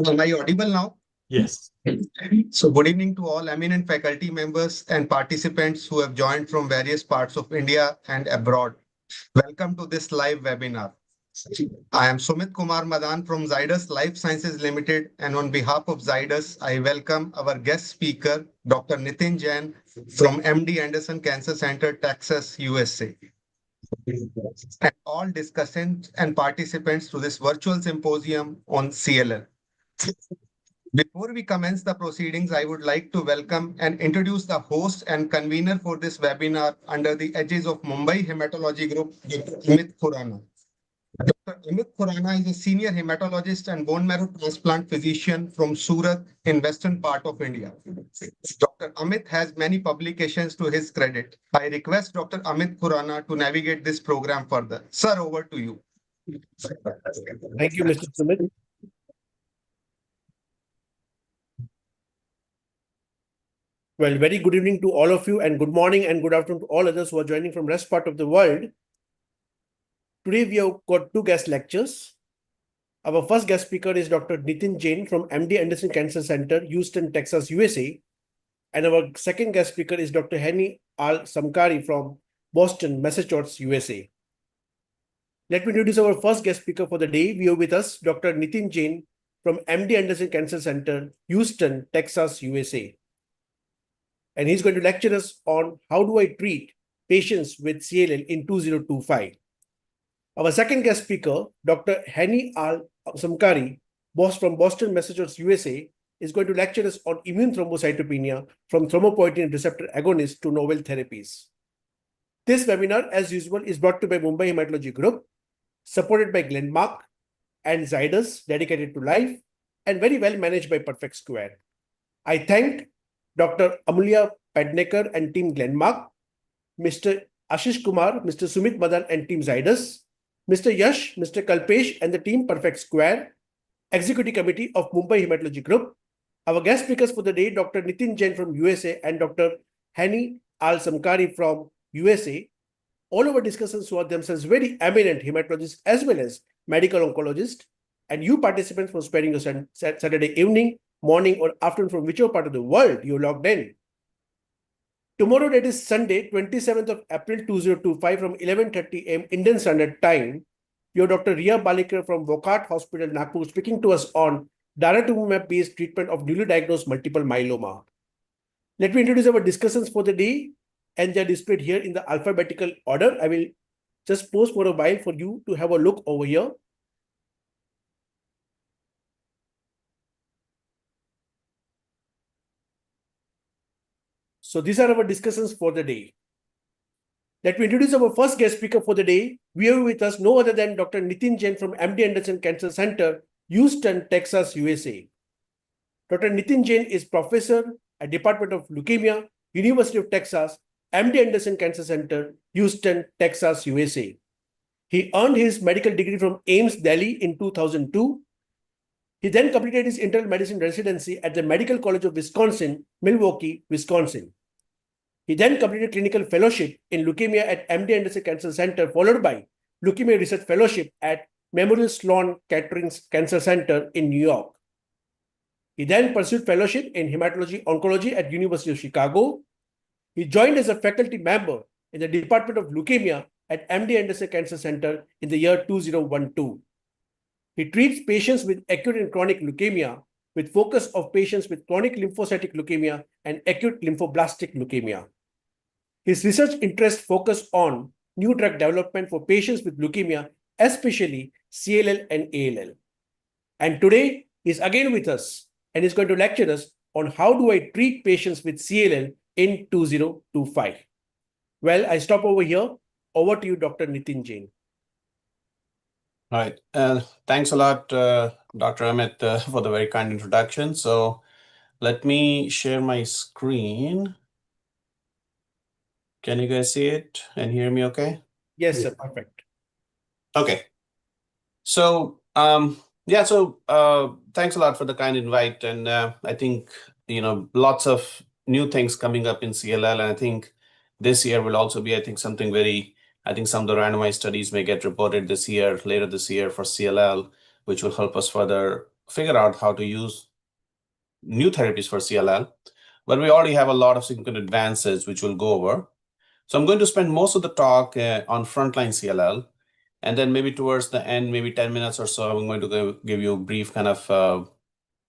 Am I audible now? Yes. So good evening to all eminent faculty members and participants who have joined from various parts of India and abroad. Welcome to this live webinar. I am Sumit Kumar Madan from Zydus Life Sciences Limited, and on behalf of Zydus, I welcome our guest speaker, Dr. Nitin Jain from MD Anderson Cancer Center, Texas, USA. And all discussants and participants to this virtual symposium on CLL. Before we commence the proceedings, I would like to welcome and introduce the host and convener for this webinar under the edges of Mumbai Hematology Group, Dr. Amit Khurana. Dr. Amit Khurana is a senior hematologist and bone marrow transplant physician from Surat in western part of India. Dr. Amit has many publications to his credit. I request Dr. Amit Khurana to navigate this program further. Sir, over to you. Thank you, Mr. Sumit. Well, very good evening to all of you, and good morning and good afternoon to all others who are joining from rest part of the world. Today, we have got two guest lectures. Our first guest speaker is Dr. Nitin Jain from MD Anderson Cancer Center, Houston, Texas, USA. And our second guest speaker is Dr. Hani Al-Samkari from Boston, Massachusetts, USA. Let me introduce our first guest speaker for the day. We have with us Dr. Nitin Jain from MD Anderson Cancer Center, Houston, Texas, USA. And he's going to lecture us on how do I treat patients with CLL in 2025. Our second guest speaker, Dr. Hani Al-Samkari, from Boston, Massachusetts, USA, is going to lecture us on immune thrombocytopenia from thrombopoietin receptor agonist to novel therapies. This webinar, as usual, is brought to you by Mumbai Hematology Group, supported by Glenmark and Zydus, dedicated to life, and very well managed by Perfect Square. I thank Dr. Amulya Padnekar and Team Glenmark, Mr. Ashish Kumar, Mr. Sumit Madan and Team Zydus, Mr. Yash, Mr. Kalpesh and the Team Perfect Square, Executive Committee of Mumbai Hematology Group. Our guest speakers for the day, Dr. Nitin Jain from USA and Dr. Hani Al-Samkari from USA. All our discussants who are themselves very eminent hematologists as well as medical oncologists, and you participants for sparing your Saturday evening, morning or afternoon from whichever part of the world you logged in. Tomorrow, that is Sunday, 27th of April 2025 from 11:30 a.m. Indian Standard Time, your Dr. Riya Balikar from Wockhardt Hospital, Nagpur, speaking to us on daratumumab-based treatment of newly diagnosed multiple myeloma. Let me introduce our discussions for the day, and they are displayed here in the alphabetical order. I will just pause for a while for you to have a look over here. So these are our discussions for the day. Let me introduce our first guest speaker for the day. We have with us no other than Dr. Nitin Jain from MD Anderson Cancer Center, Houston, Texas, USA. Dr. Nitin Jain is professor at Department of Leukemia, University of Texas, MD Anderson Cancer Center, Houston, Texas, USA. He earned his medical degree from AIMS, Delhi in 2002. He then completed his internal medicine residency at the Medical College of Wisconsin, Milwaukee, Wisconsin. He then completed clinical fellowship in leukemia at MD Anderson Cancer Center, followed by leukemia research fellowship at Memorial Sloan Kettering Cancer Center in New York. He then pursued fellowship in hematology oncology at University of Chicago. He joined as a faculty member in the Department of Leukemia at MD Anderson Cancer Center in the year 2012. He treats patients with acute and chronic leukemia with focus of patients with chronic lymphocytic leukemia and acute lymphoblastic leukemia. His research interests focus on new drug development for patients with leukemia, especially CLL and ALL. And today, he's again with us and is going to lecture us on how do I treat patients with CLL in 2025. Well, I stop over here. Over to you, Dr. Nitin Jain. All right. Thanks a lot, Dr. Amit, for the very kind introduction. So let me share my screen. Can you guys see it and hear me okay? Yes, sir. Perfect. Okay. So, thanks a lot for the kind invite. And I think, lots of new things coming up in CLL. And I think this year will also be, something very, some of the randomized studies may get reported later this year for CLL, which will help us further figure out how to use new therapies for CLL, but we already have a lot of significant advances which we'll go over. So I'm going to spend most of the talk on frontline CLL, and then maybe towards the end, maybe 10 minutes or so, I'm going to give you a brief kind of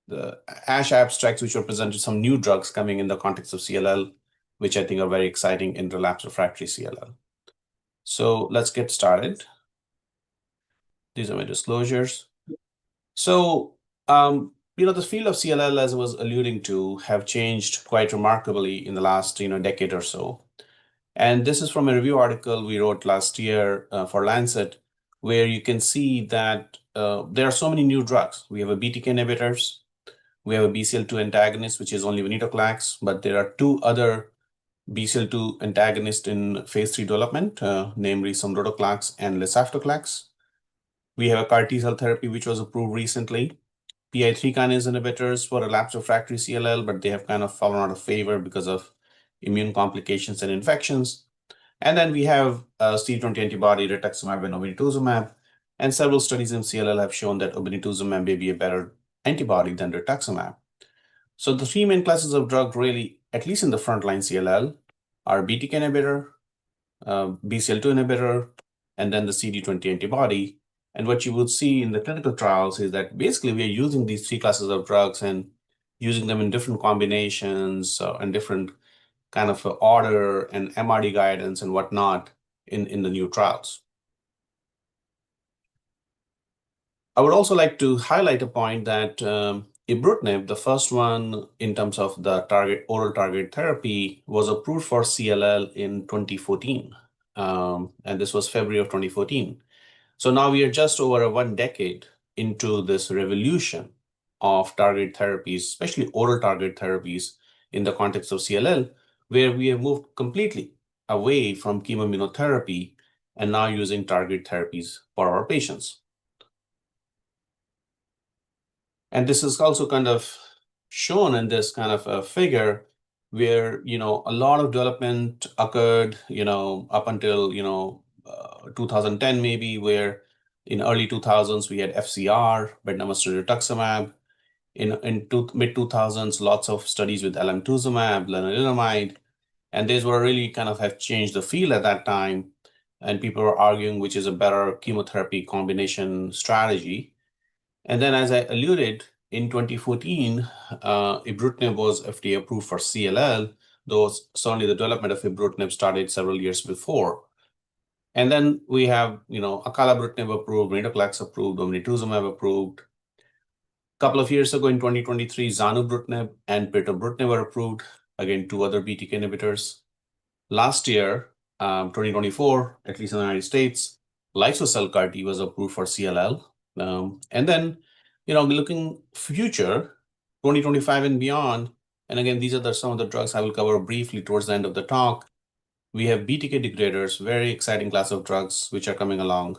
the ASH abstracts, which represented some new drugs coming in the context of CLL, which I think are very exciting in relapsed refractory CLL. So let's get started. These are my disclosures. So, the field of CLL, as I was alluding to, have changed quite remarkably in the last, decade or so. And this is from a review article we wrote last year for Lancet, where you can see that there are so many new drugs. We have a BTK inhibitors, we have a BCL2 antagonist, which is only venetoclax, but there are two other BCL2 antagonists in phase 3 development, namely sonrotoclax and lisafroclax. We have a CAR T-cell therapy, which was approved recently. PI3 kinase inhibitors for relapsed refractory CLL, but they have kind of fallen out of favor because of immune complications and infections. And then we have CD20 antibody, rituximab and obinutuzumab. And several studies in CLL have shown that obinutuzumab may be a better antibody than rituximab. So the three main classes of drug really, at least in the frontline CLL, are BTK inhibitor, BCL2 inhibitor, and then the CD20 antibody. And what you would see in the clinical trials is that basically we are using these three classes of drugs and using them in different combinations and different kind of order and MRD guidance and whatnot in the new trials. I would also like to highlight a point that ibrutinib, the first one in terms of the oral target therapy, was approved for CLL in 2014. And this was February of 2014. So now we are just over 1 decade into this revolution of target therapies, especially oral target therapies in the context of CLL, where we have moved completely away from chemoimmunotherapy and now using target therapies for our patients. And this is also kind of shown in this kind of a figure where, a lot of development occurred, up until, 2010 maybe, where in early 2000s we had FCR, bendamustine rituximab. In mid-2000s, lots of studies with alemtuzumab, lenalidomide, and these were really kind of have changed the field at that time. And people were arguing which is a better chemotherapy combination strategy. And then, as I alluded, in 2014, ibrutinib was FDA approved for CLL, though certainly the development of ibrutinib started several years before. And then we have, acalabrutinib approved, venetoclax approved, obinutuzumab approved. A couple of years ago in 2023, zanubrutinib and pirtobrutinib were approved, again, two other BTK inhibitors. Last year, 2024, at least in the United States, liso-cel CAR T was approved for CLL. And then, looking future, 2025 and beyond, and again, these are some of the drugs I will cover briefly towards the end of the talk. We have BTK degraders, very exciting class of drugs which are coming along.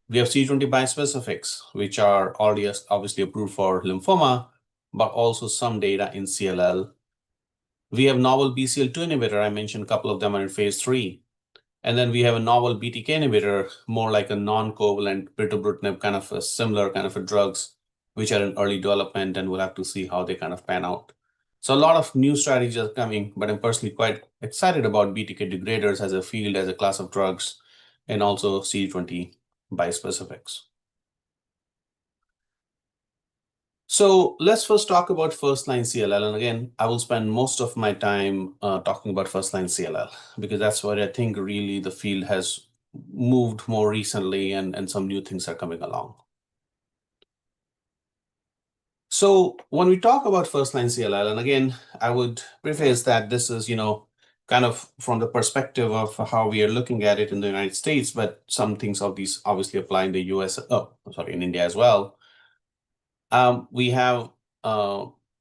We have CD20 bispecifics, which are already obviously approved for lymphoma, but also some data in CLL. We have novel BCL2 inhibitor. I mentioned a couple of them are in phase 3. And then we have a novel BTK inhibitor, more like a non-covalent pirtobrutinib, kind of a similar kind of a drugs, which are in early development, and we'll have to see how they kind of pan out. So a lot of new strategies are coming, but I'm personally quite excited about BTK degraders as a field, as a class of drugs, and also CD20 bispecifics. So let's first talk about first-line CLL. And again, I will spend most of my time talking about first-line CLL, because that's where I think really the field has moved more recently and some new things are coming along. So when we talk about first-line CLL, and again, I would preface that this is, kind of from the perspective of how we are looking at it in the United States, but some things of these obviously apply in the US, in India as well. We have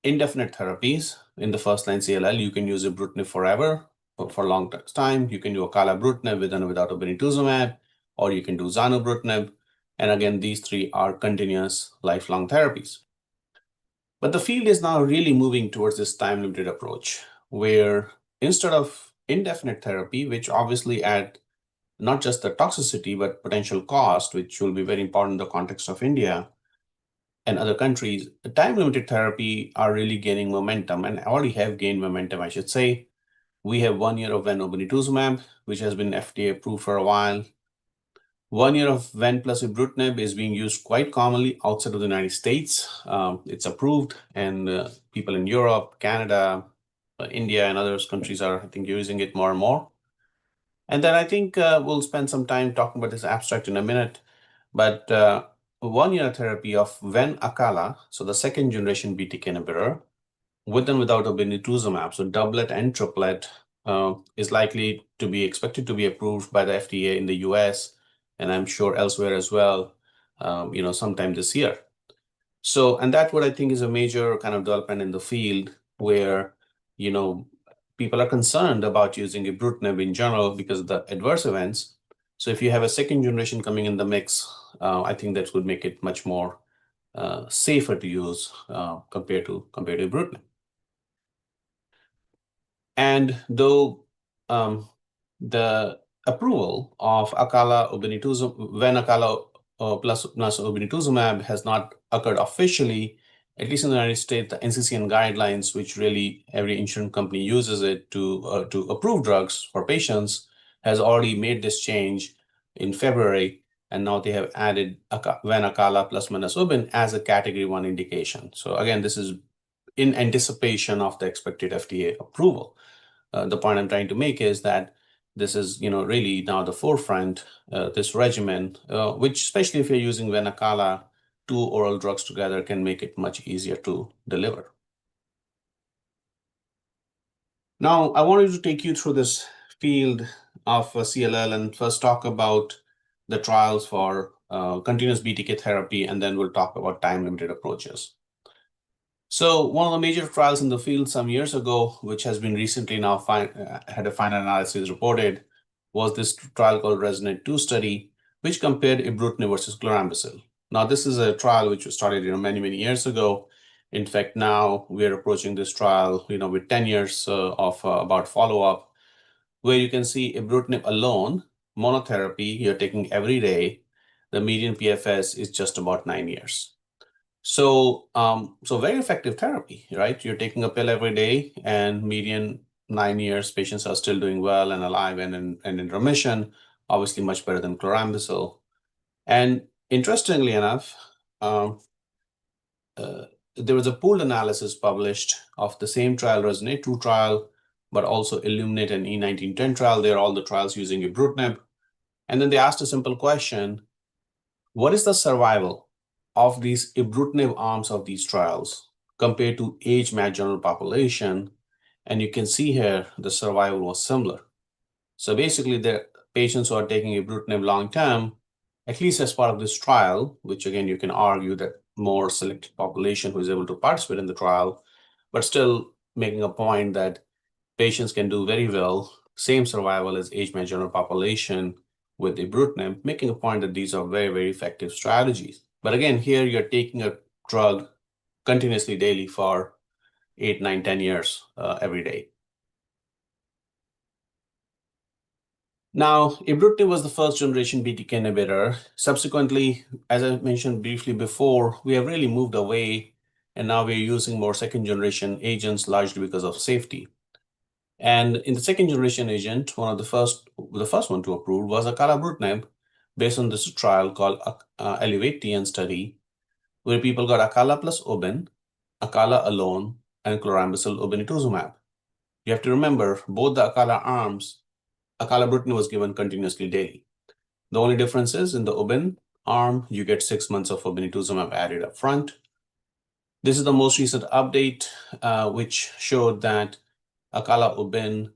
indefinite therapies in the first-line CLL. You can use ibrutinib forever for a long time. You can do acalabrutinib with and without obinutuzumab, or you can do zanubrutinib. And again, these three are continuous lifelong therapies. But the field is now really moving towards this time-limited approach, where instead of indefinite therapy, which obviously add not just the toxicity, but potential cost, which will be very important in the context of India, and other countries, time-limited therapy are really gaining momentum and already have gained momentum, I should say. We have 1 year of obinutuzumab, which has been FDA approved for a while. 1 year of ven plus ibrutinib is being used quite commonly outside of the United States. It's approved, and people in Europe, Canada, India, and other countries are, I think, using it more and more. And then I think we'll spend some time talking about this abstract in a minute. But 1 year therapy of ven acala, so the second generation BTK inhibitor, with and without obinutuzumab, so doublet and triplet, is likely to be expected to be approved by the FDA in the US, and I'm sure elsewhere as well, sometime this year. So, and that's what I think is a major kind of development in the field where, people are concerned about using ibrutinib in general because of the adverse events. So if you have a second generation coming in the mix, I think that would make it much more safer to use compared to ibrutinib. And though the approval of acala obinutuzumab, when acala plus obinutuzumab has not occurred officially, at least in the United States, the NCCN guidelines, which really every insurance company uses it to approve drugs for patients, has already made this change in February, and now they have added ven acala plus minus obin as a category 1 indication. So again, this is in anticipation of the expected FDA approval. The point I'm trying to make is that this is, really now the forefront, this regimen, which especially if you're using ven acala, 2 oral drugs together can make it much easier to deliver. Now, I wanted to take you through this field of CLL and first talk about the trials for continuous BTK therapy, and then we'll talk about time-limited approaches. So one of the major trials in the field some years ago, which has been recently now had a final analysis reported, was this trial called RESONATE-2 study, which compared ibrutinib versus chlorambucil. Now, this is a trial which was started many, many years ago. In fact, now we're approaching this trial with 10 years of about follow-up, where you can see ibrutinib alone, monotherapy, you're taking every day. The median PFS is just about 9 years. So very effective therapy, right? You're taking a pill every day, and median 9 years, patients are still doing well and alive and in remission, obviously much better than chlorambucil. And interestingly enough, there was a pooled analysis published of the same trial, RESONATE-2 trial, but also ILLUMINATE and E1910 trial. They're all the trials using ibrutinib. And then they asked a simple question: what is the survival of these ibrutinib arms of these trials compared to age-matched general population? And you can see here the survival was similar. So basically, the patients who are taking ibrutinib long-term, at least as part of this trial, which again, you can argue that more selected population who is able to participate in the trial, but still making a point that patients can do very well, same survival as age-matched general population with ibrutinib, making a point that these are very, very effective strategies. But again, here you're taking a drug continuously daily for 8, 9, 10 years every day. Now, ibrutinib was the first generation BTK inhibitor. Subsequently, as I mentioned briefly before, we have really moved away, and now we're using more second generation agents largely because of safety. And in the second generation agent, the first one to approve was acalabrutinib, based on this trial called ELEVATE-TN study, where people got acala plus obin, acala alone, and chlorambucil obinutuzumab. You have to remember, both the acala arms, acalabrutinib was given continuously daily. The only difference is in the obin arm, you get 6 months of obinutuzumab added up front. This is the most recent update, which showed that acala obin,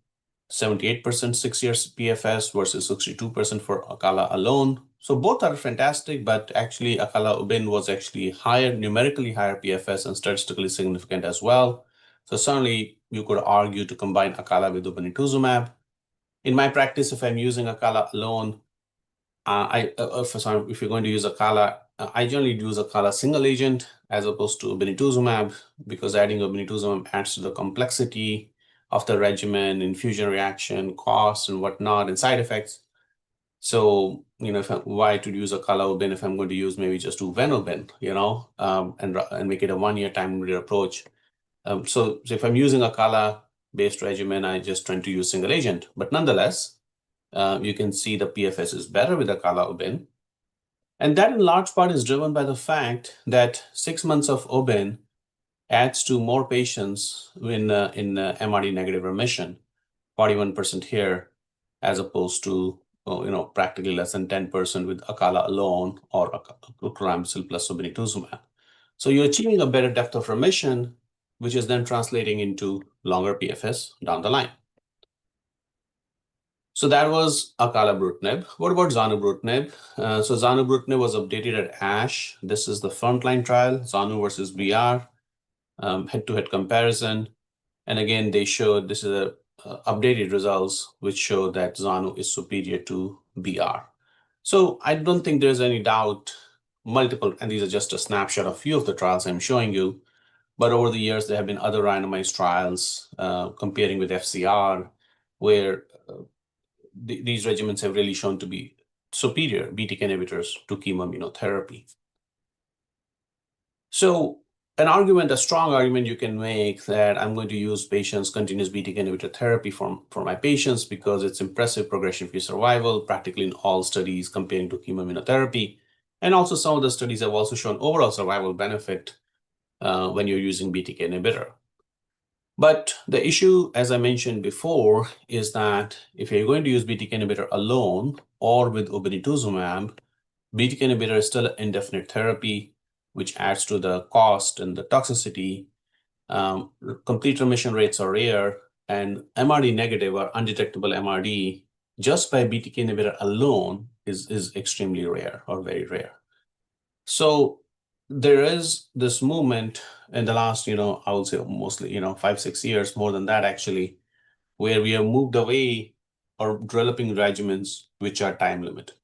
78% 6 years PFS versus 62% for acala alone. So both are fantastic, but actually acala obin was actually higher, numerically higher PFS and statistically significant as well. So certainly you could argue to combine acala with obinutuzumab. In my practice, if I'm using acala alone, if you're going to use acala, I generally use acala single agent as opposed to obinutuzumab, because adding obinutuzumab adds to the complexity of the regimen, infusion reaction, costs, and whatnot, and side effects. So, why to use acalabrutinib if I'm going to use maybe just uvenoben, and make it a 1-year time limited approach. So if I'm using acala-based regimen, I just tend to use single agent. But nonetheless, you can see the PFS is better with acala-obin. And that in large part is driven by the fact that 6 months of obin adds to more patients in MRD negative remission, 41% here, as opposed to practically less than 10% with acala alone or chlorambucil plus obinutuzumab. So you're achieving a better depth of remission, which is then translating into longer PFS down the line. So that was acalabrutinib. What about zanubrutinib? So zanubrutinib was updated at ASH. This is the frontline trial, Zanu versus BR, head-to-head comparison. And again, they showed this is updated results, which show that Zanu is superior to BR. So I don't think there's any doubt, and these are just a snapshot of a few of the trials I'm showing you. But over the years, there have been other randomized trials comparing with FCR, where these regimens have really shown to be superior BTK inhibitors to chemoimmunotherapy. So a strong argument you can make that I'm going to use continuous BTK inhibitor therapy for my patients because it's impressive progression-free survival, practically in all studies comparing to chemoimmunotherapy. And also some of the studies have also shown overall survival benefit when you're using BTK inhibitor. But the issue, as I mentioned before, is that if you're going to use BTK inhibitor alone or with obinutuzumab, BTK inhibitor is still an indefinite therapy, which adds to the cost and the toxicity. Complete remission rates are rare, and MRD negative or undetectable MRD just by BTK inhibitor alone is extremely rare or very rare. So there is this movement in the last, I would say mostly, 5-6 years, more than that actually, where we have moved away or developing regimens which are time limited.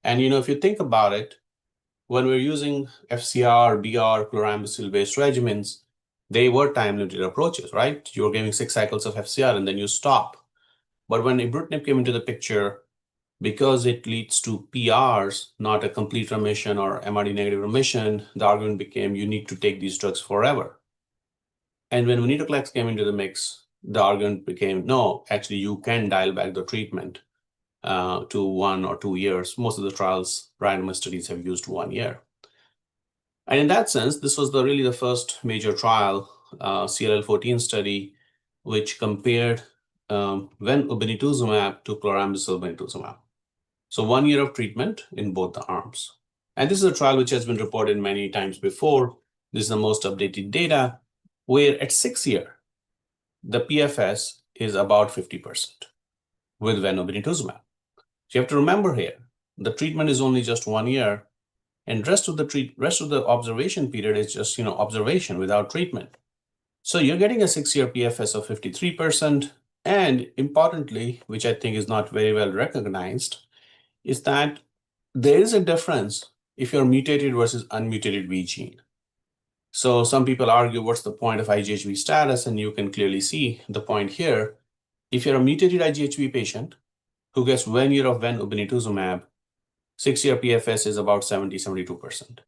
And if you think about it, when we're using FCR, BR, chlorambucil-based regimens, they were time-limited approaches, right? You're giving 6 cycles of FCR and then you stop. But when ibrutinib came into the picture, because it leads to PRs, not a complete remission or MRD negative remission, the argument became you need to take these drugs forever. And when venetoclax came into the mix, the argument became, no, actually you can dial back the treatment to 1 or 2 years. Most of the trials, randomized studies have used 1 year. And in that sense, this was really the first major trial, CLL14 study, which compared obinutuzumab to chlorambucil obinutuzumab. So 1 year of treatment in both the arms. And this is a trial which has been reported many times before. This is the most updated data, where at 6 years, the PFS is about 50% with obinutuzumab. So you have to remember here, the treatment is only just 1 year, and rest of the observation period is just observation without treatment. So you're getting a 6-year PFS of 53%, and importantly, which I think is not very well recognized, is that there is a difference if you're mutated versus unmutated V gene. So some people argue, what's the point of IGHV status? And you can clearly see the point here. If you're a mutated IGHV patient who gets 1 year of obinutuzumab, 6-year PFS is about 72%.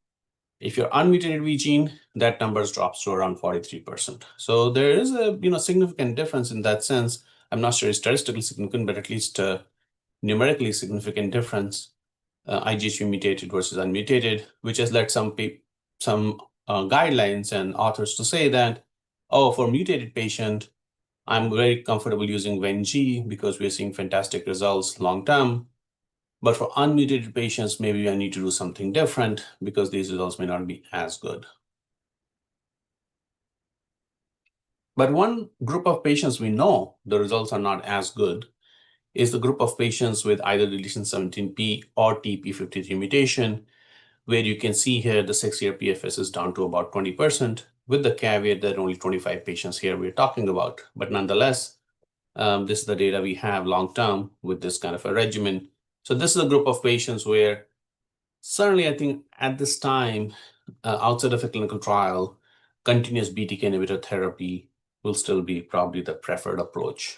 If you're unmutated V gene, that number drops to around 43%. So there is a significant difference in that sense. I'm not sure it's statistically significant, but at least numerically significant difference, IGHV mutated versus unmutated, which has led some guidelines and authors to say that, for mutated patient, I'm very comfortable using Ven-G because we're seeing fantastic results long-term. But for unmutated patients, maybe I need to do something different because these results may not be as good. But one group of patients we know the results are not as good is the group of patients with either deletion 17p or TP53 mutation, where you can see here the 6-year PFS is down to about 20%, with the caveat that only 25 patients here we're talking about. But nonetheless, this is the data we have long-term with this kind of a regimen. So this is a group of patients where certainly I think at this time, outside of a clinical trial, continuous BTK inhibitor therapy will still be probably the preferred approach.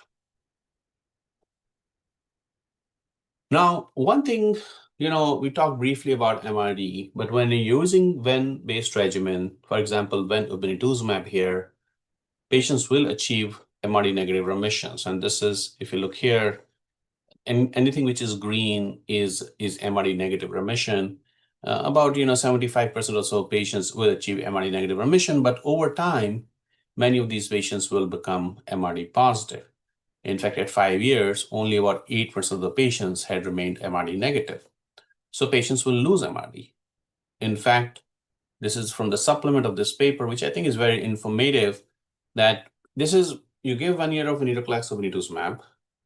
Now, one thing, we talked briefly about MRD, but when you're using Ven-based regimen, for example, Ven-obinutuzumab here, patients will achieve MRD negative remissions. And this is, if you look here, and anything which is green is MRD negative remission. About 75% or so patients will achieve MRD negative remission, but over time, many of these patients will become MRD positive. In fact, at 5 years, only about 8% of the patients had remained MRD negative. So patients will lose MRD. In fact, this is from the supplement of this paper, which I think is very informative, that this is, you give 1 year of venetoclax or venetoclax,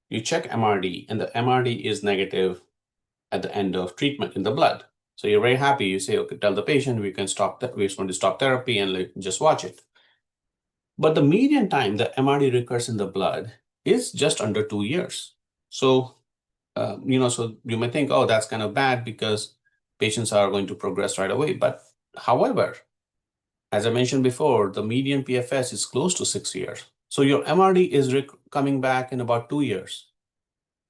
you check MRD, and the MRD is negative at the end of treatment in the blood. So you're very happy. You say, okay, tell the patient we can stop that. We're going to stop therapy and just watch it. But the median time the MRD recurs in the blood is just under 2 years. So, so you may think, oh, that's kind of bad because patients are going to progress right away. But however, as I mentioned before, the median PFS is close to 6 years. So your MRD is coming back in about 2 years,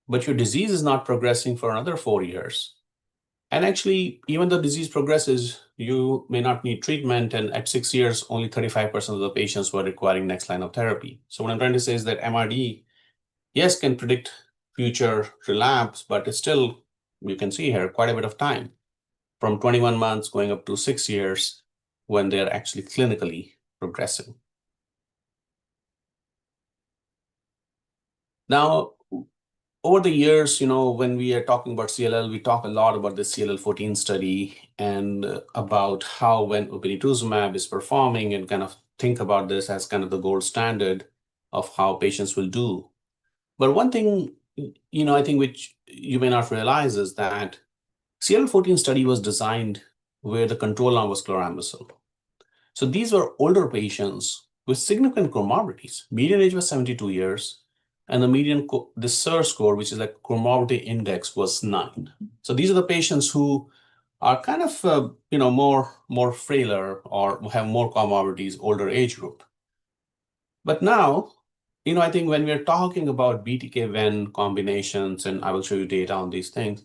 but your disease is not progressing for another 4 years. And actually, even though disease progresses, you may not need treatment. And at 6 years, only 35% of the patients were requiring next line of therapy. So what I'm trying to say is that MRD, yes, can predict future relapse, but it's still, you can see here, quite a bit of time, from 21 months going up to 6 years when they're actually clinically progressing. Now, over the years, when we are talking about CLL, we talk a lot about the CLL14 study and about how when obinutuzumab is performing, and kind of think about this as kind of the gold standard of how patients will do. But one thing, I think which you may not realize is that CLL14 study was designed where the control arm was chlorambucil. So these were older patients with significant comorbidities. Median age was 72 years. And the median, the SIR score, which is like comorbidity index, was 9. So these are the patients who are kind of, more frailer or have more comorbidities, older age group. But now, I think when we're talking about BTK-Ven combinations, and I will show you data on these things,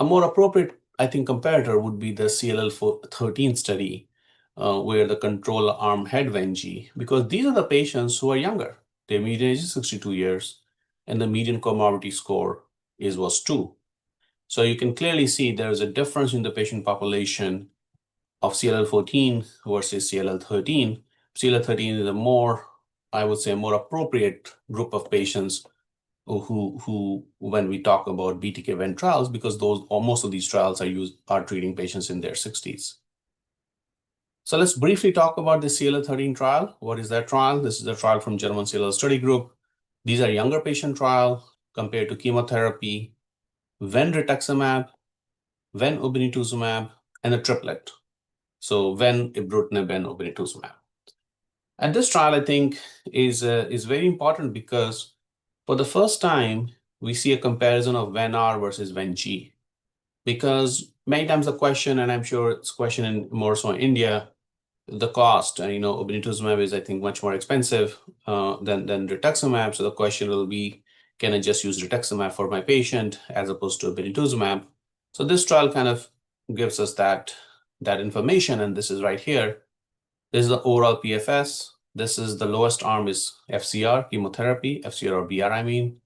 a more appropriate, I think, comparator would be the CLL13 study, where the control arm had Ven-G, because these are the patients who are younger. Their median age is 62 years, and the median comorbidity score was 2. So you can clearly see there is a difference in the patient population of CLL14 versus CLL13. CLL13 is a more, I would say, more appropriate group of patients who when we talk about BTK-Ven trials, because most of these trials are treating patients in their 60s. So let's briefly talk about the CLL13 trial. What is that trial? This is a trial from German CLL study group. These are younger patient trial compared to chemotherapy, Ven-rituximab, Ven-obinutuzumab, and a triplet. So Ven, ibrutinib, and obinutuzumab. And this trial, I think, is very important because for the first time, we see a comparison of Ven-R versus Ven-G. Because many times the question, and I'm sure it's a question in more so in India, the cost, obinutuzumab is, I think, much more expensive than rituximab. So the question will be, can I just use rituximab for my patient as opposed to obinutuzumab? So this trial kind of gives us that information, and this is right here. This is the overall PFS. This is the lowest arm is FCR, chemotherapy, FCR or BR, I mean.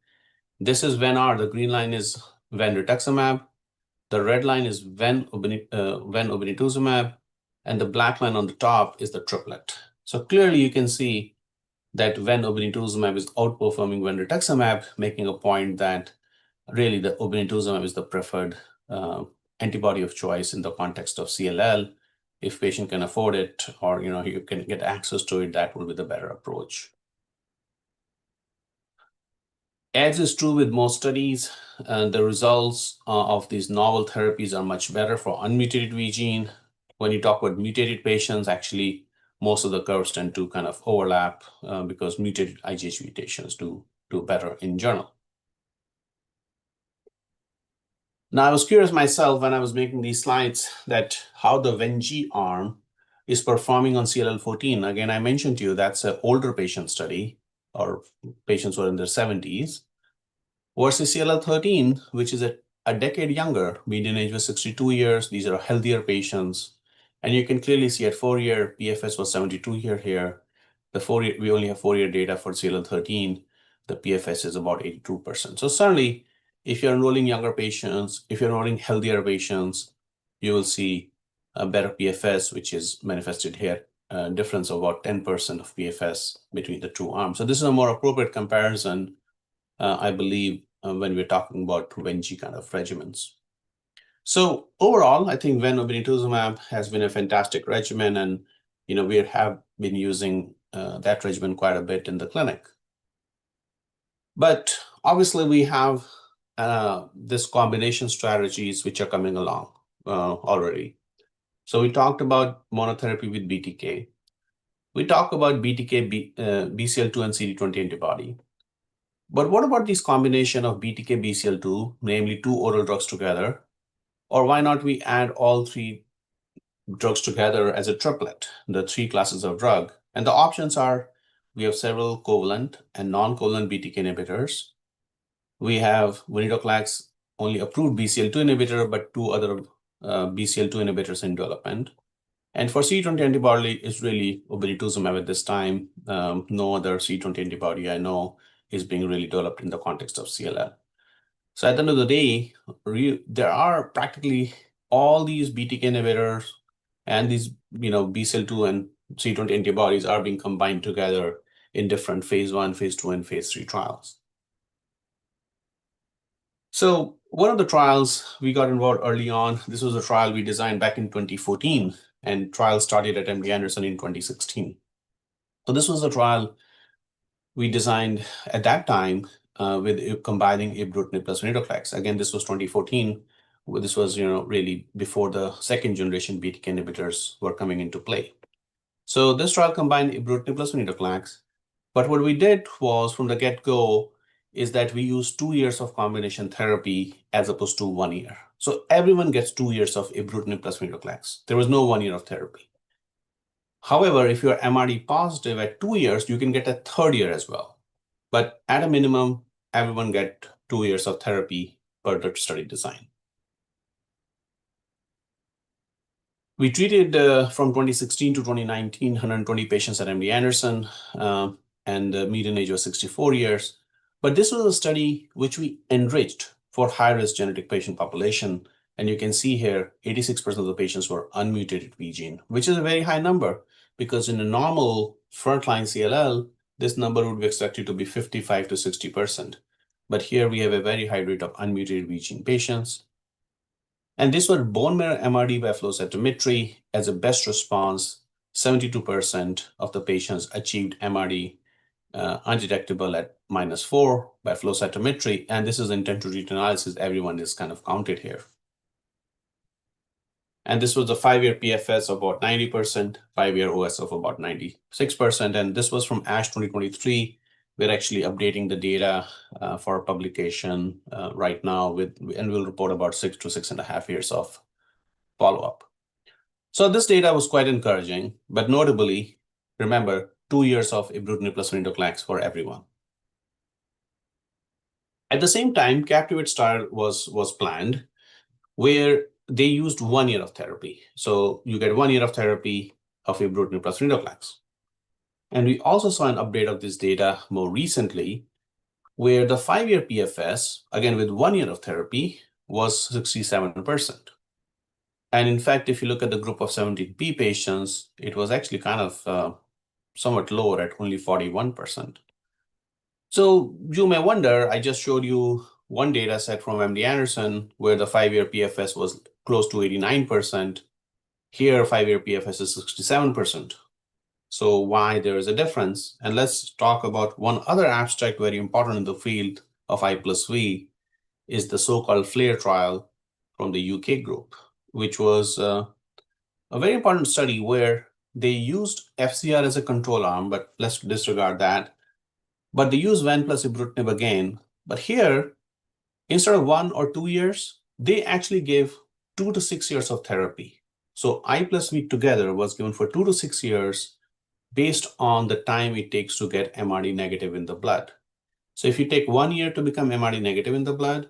This is Ven-R. The green line is Ven-rituximab. The red line is Ven-obinutuzumab. And the black line on the top is the triplet. So clearly you can see that Ven-obinutuzumab is outperforming Ven-rituximab, making a point that really the obinutuzumab is the preferred antibody of choice in the context of CLL. If patient can afford it, or you can get access to it, that will be the better approach. As is true with most studies, the results of these novel therapies are much better for unmutated V gene. When you talk about mutated patients, actually, most of the curves tend to kind of overlap because mutated IGH mutations do better in general. Now, I was curious myself when I was making these slides that how the Ven-G arm is performing on CLL14. Again, I mentioned to you that's an older patient study, or patients who are in their 70s, versus CLL13, which is a a decade younger. Median age was 62 years. These are healthier patients. And you can clearly see at 4-year, PFS was 72-year here. The 4-year, we only have 4-year data for CLL13. The PFS is about 82%. So certainly, if you're enrolling younger patients, if you're enrolling healthier patients, you will see a better PFS, which is manifested here, a difference of about 10% of PFS between the two arms. So this is a more appropriate comparison, I believe, when we're talking about Venci kind of regimens. So overall, I think obinutuzumab has been a fantastic regimen, and we have been using that regimen quite a bit in the clinic. But obviously, we have this combination strategies which are coming along already. So we talked about monotherapy with BTK. We talked about BTK, BCL2, and CD20 antibody. But what about this combination of BTK, BCL2, namely 2 oral drugs together? Or why not we add all 3 drugs together as a triplet, the 3 classes of drug? And the options are, we have several covalent and non-covalent BTK inhibitors. We have venetoclax, only approved BCL2 inhibitor, but 2 other BCL2 inhibitors in development. And for CD20 antibody, it's really obinutuzumab at this time. No other CD20 antibody I know is being really developed in the context of CLL. So at the end of the day, there are practically all these BTK inhibitors and these, BCL2 and CD20 antibodies are being combined together in different phase 1, phase 2, and phase 3 trials. So one of the trials we got involved early on, this was a trial we designed back in 2014, and trial started at MD Anderson in 2016. So this was a trial we designed at that time with combining ibrutinib plus venetoclax. Again, this was 2014. This was, really before the second generation BTK inhibitors were coming into play. So this trial combined ibrutinib plus venetoclax. But what we did was, from the get-go, is that we used 2 years of combination therapy as opposed to 1 year. So everyone gets 2 years of ibrutinib plus venetoclax. There was no 1 year of therapy. However, if you're MRD positive at 2 years, you can get a 3rd year as well. But at a minimum, everyone get 2 years of therapy per the study design. We treated from 2016 to 2019, 120 patients at MD Anderson, and the median age was 64 years. But this was a study which we enriched for high-risk genetic patient population. And you can see here, 86% of the patients were unmutated V gene, which is a very high number, because in a normal frontline CLL, this number would be expected to be 55 to 60%. But here we have a very high rate of unmutated V gene patients. And this was bone marrow MRD by flow cytometry as a best response. 72% of the patients achieved MRD undetectable at -4 by flow cytometry. And this is intent to treat analysis. Everyone is kind of counted here. And this was a 5-year PFS of about 90%, 5-year OS of about 96%. And this was from ASH 2023. We're actually updating the data for publication right now, and we'll report about 6 to 6.5 years of follow-up. So this data was quite encouraging, but notably, remember, 2 years of ibrutinib plus venetoclax for everyone. At the same time, Captivate trial was planned, where they used 1 year of therapy. So you get 1 year of therapy of ibrutinib plus venetoclax. And we also saw an update of this data more recently, where the 5-year PFS, again with 1 year of therapy, was 67%. And in fact, if you look at the group of 17P patients, it was actually kind of somewhat lower at only 41%. So you may wonder, I just showed you one data set from MD Anderson where the 5-year PFS was close to 89%. Here, 5-year PFS is 67%. So why there is a difference? And let's talk about one other abstract very important in the field of I plus V is the so-called FLAIR trial from the UK group, which was a very important study where they used FCR as a control arm, but let's disregard that. But they used ven plus ibrutinib again. But here, instead of 1 or 2 years, they actually gave 2 to 6 years of therapy. So I plus V together was given for 2 to 6 years based on the time it takes to get MRD negative in the blood. So if you take 1 year to become MRD negative in the blood,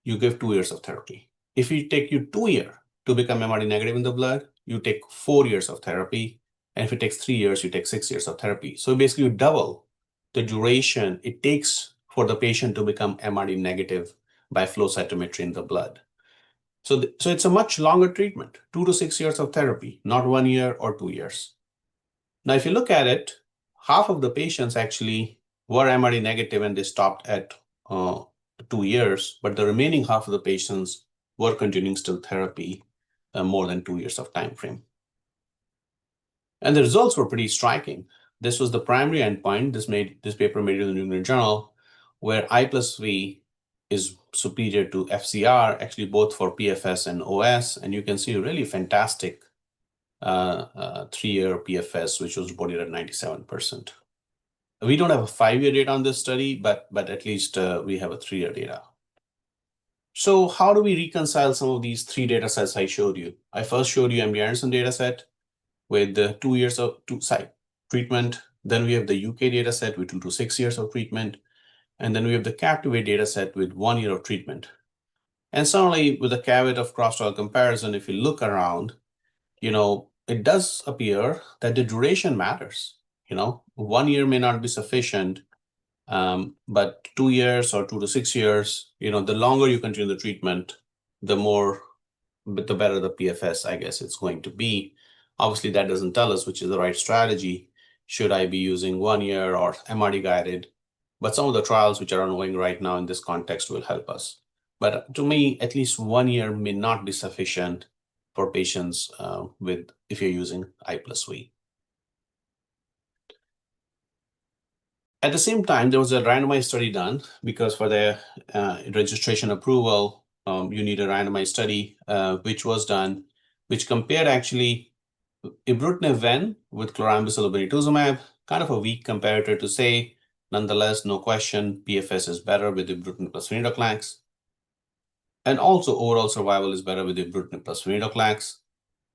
you give 2 years of therapy. If it take you 2 years to become MRD negative in the blood, you take 4 years of therapy. And if it takes 3 years, you take 6 years of therapy. So basically you double the duration it takes for the patient to become MRD negative by flow cytometry in the blood. So it's a much longer treatment, 2 to 6 years of therapy, not 1 year or 2 years. Now, if you look at it, half of the patients actually were MRD negative and they stopped at 2 years, but the remaining half of the patients were continuing still therapy more than 2 years of time frame. And the results were pretty striking. This was the primary endpoint. This paper made it in the New England Journal, where I plus V is superior to FCR, actually both for PFS and OS. And you can see a really fantastic 3-year PFS, which was reported at 97%. We don't have a 5-year data on this study, but at least we have a 3-year data. So how do we reconcile some of these 3 data sets I showed you? I first showed you MD Anderson data set with 2 years of treatment. Then we have the UK data set with 2 to 6 years of treatment. And then we have the Captivate data set with 1 year of treatment. And certainly with the caveat of cross-trial comparison, if you look around, it does appear that the duration matters. 1 year may not be sufficient, but 2 years or 2 to 6 years, the longer you continue the treatment, the better the PFS, I guess, it's going to be. Obviously, that doesn't tell us which is the right strategy. Should I be using 1 year or MRD guided? But some of the trials which are ongoing right now in this context will help us. But to me, at least 1 year may not be sufficient for patients if you're using I plus V. At the same time, there was a randomized study done because for the registration approval, you need a randomized study, which was done, which compared actually ibrutinib-ven with chlorambucil obinutuzumab, kind of a weak comparator to say. Nonetheless, no question, PFS is better with ibrutinib plus venetoclax. And also overall survival is better with ibrutinib plus venetoclax.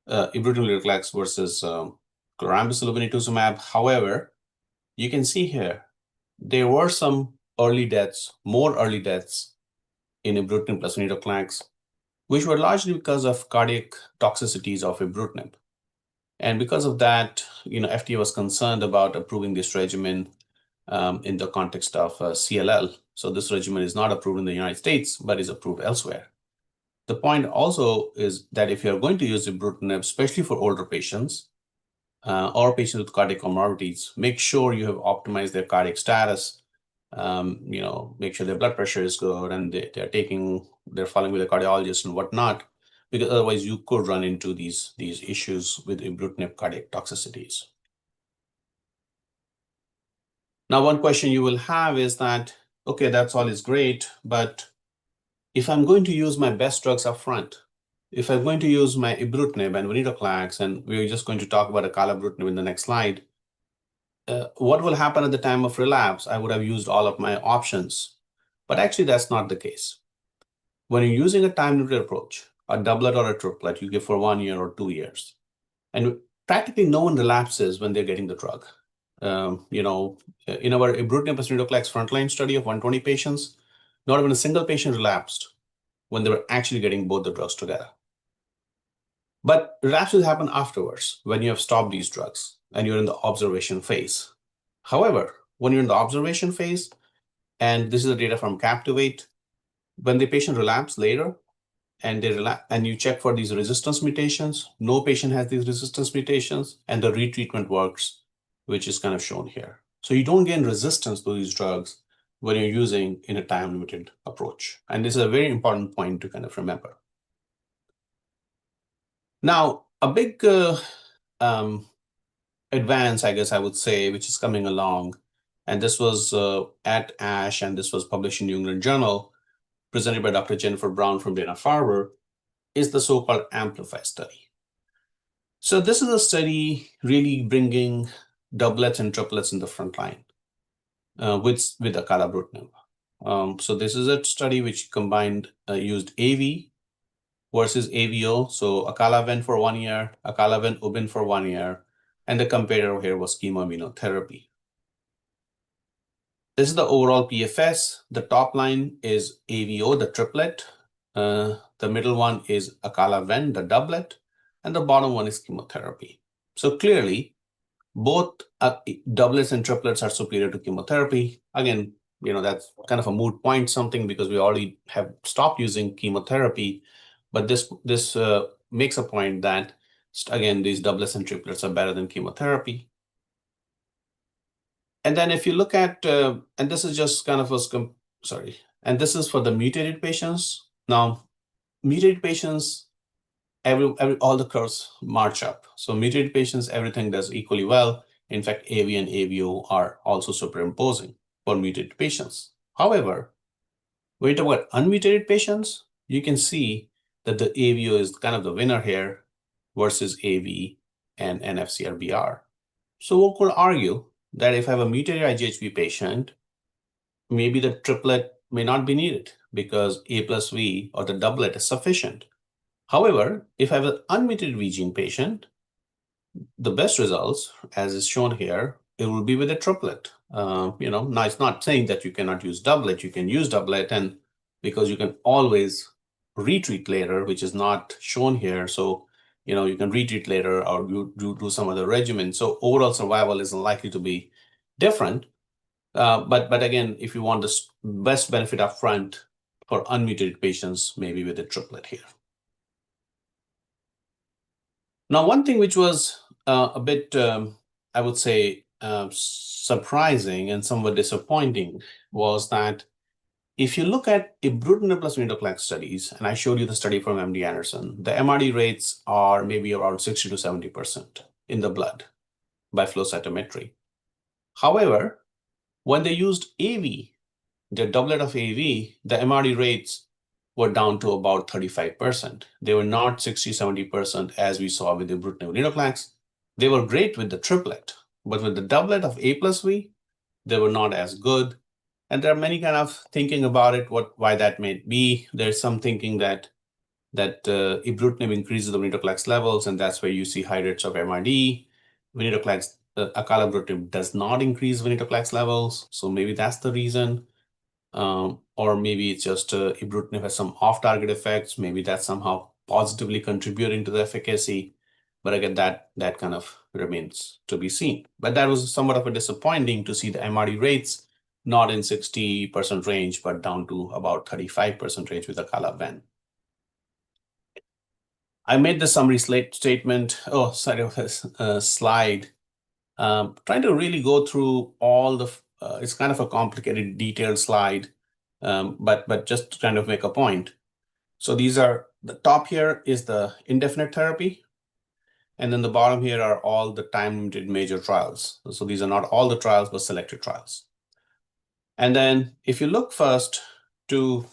Ibrutinib venetoclax versus chlorambucil obinutuzumab. However, you can see here, there were some early deaths, more early deaths in ibrutinib plus venetoclax, which were largely because of cardiac toxicities of ibrutinib. And because of that, FDA was concerned about approving this regimen in the context of CLL. So this regimen is not approved in the United States, but is approved elsewhere. The point also is that if you're going to use ibrutinib, especially for older patients or patients with cardiac comorbidities, make sure you have optimized their cardiac status, make sure their blood pressure is good and they're following with a cardiologist and whatnot, because otherwise you could run into these issues with ibrutinib cardiac toxicities. Now, one question you will have is that, okay, that's all is great, but if I'm going to use my best drugs up front, if I'm going to use my ibrutinib and venetoclax, and we're just going to talk about acalabrutinib in the next slide, what will happen at the time of relapse? I would have used all of my options, but actually that's not the case. When you're using a time-limited approach, a doublet or a triplet, you give for 1 year or 2 years, and practically no one relapses when they're getting the drug. In our ibrutinib plus venetoclax frontline study of 120 patients, not even a single patient relapsed when they were actually getting both the drugs together. But relapses happen afterwards when you have stopped these drugs and you're in the observation phase. However, when you're in the observation phase, and this is the data from Captivate, when the patient relapses later and and you check for these resistance mutations, no patient has these resistance mutations, and the retreatment works, which is kind of shown here. So you don't gain resistance to these drugs when you're using in a time-limited approach. And this is a very important point to kind of remember. Now, a big advance, I guess I would say, which is coming along, and this was at ASH, and this was published in New England Journal, presented by Dr. Jennifer Brown from Dana-Farber, is the so-called AMPLIFY study. So this is a study really bringing doublets and triplets in the front line with acalabrutinib. So this is a study which combined used AV versus AVO. So acala-ven for 1 year, acala-ven ubin for 1 year, and the comparator here was chemoimmunotherapy. This is the overall PFS. The top line is AVO, the triplet, The middle one is acala-ven, the doublet, and the bottom one is chemotherapy. So clearly, both doublets and triplets are superior to chemotherapy. Again, that's kind of a moot point, something because we already have stopped using chemotherapy. But this makes a point that, again, these doublets and triplets are better than chemotherapy. And then if you look at, and this is just kind of and this is for the mutated patients. Now, mutated patients, all the curves march up. So mutated patients, everything does equally well. In fact, AV and AVO are also superimposing for mutated patients. However, when you talk about unmutated patients, you can see that the AVO is kind of the winner here versus AV and NFCRBR. So one could argue that if I have a mutated IGHV patient, maybe the triplet may not be needed because A plus V or the doublet is sufficient. However, if I have an unmutated V gene patient, the best results, as is shown here, it will be with a triplet. Now it's not saying that you cannot use doublet. You can use doublet, and because you can always retreat later, which is not shown here. So, you can retreat later or you do some other regimen. So overall survival is likely to be different. But again, if you want the best benefit up front for unmutated patients, maybe with a triplet here. Now, one thing which was a bit, I would say, surprising and somewhat disappointing was that if you look at ibrutinib plus venetoclax studies, and I showed you the study from MD Anderson, the MRD rates are maybe around 60 to 70% in the blood by flow cytometry. However, when they used AV, the doublet of AV, the MRD rates were down to about 35%. They were not 60, 70% as we saw with the ibrutinib venetoclax. They were great with the triplet, but with the doublet of A plus V, they were not as good. And there are many kind of thinking about it, why that may be. There's some thinking that ibrutinib increases the venetoclax levels, and that's where you see high rates of MRD. Venetoclax, acalabrutinib does not increase venetoclax levels, so maybe that's the reason. Or maybe it's just ibrutinib has some off-target effects. Maybe that's somehow positively contributing to the efficacy. But again, that kind of remains to be seen. But that was somewhat of a disappointing to see the MRD rates not in 60% range, but down to about 35% range with acala-ven. I made the summary statement. Oh, sorry, slide. Trying to really go through all the. It's kind of a complicated, detailed slide, but just to kind of make a point. So these are the top here is the indefinite therapy, and then the bottom here are all the time-limited major trials. So these are not all the trials, but selected trials. And then if you look first to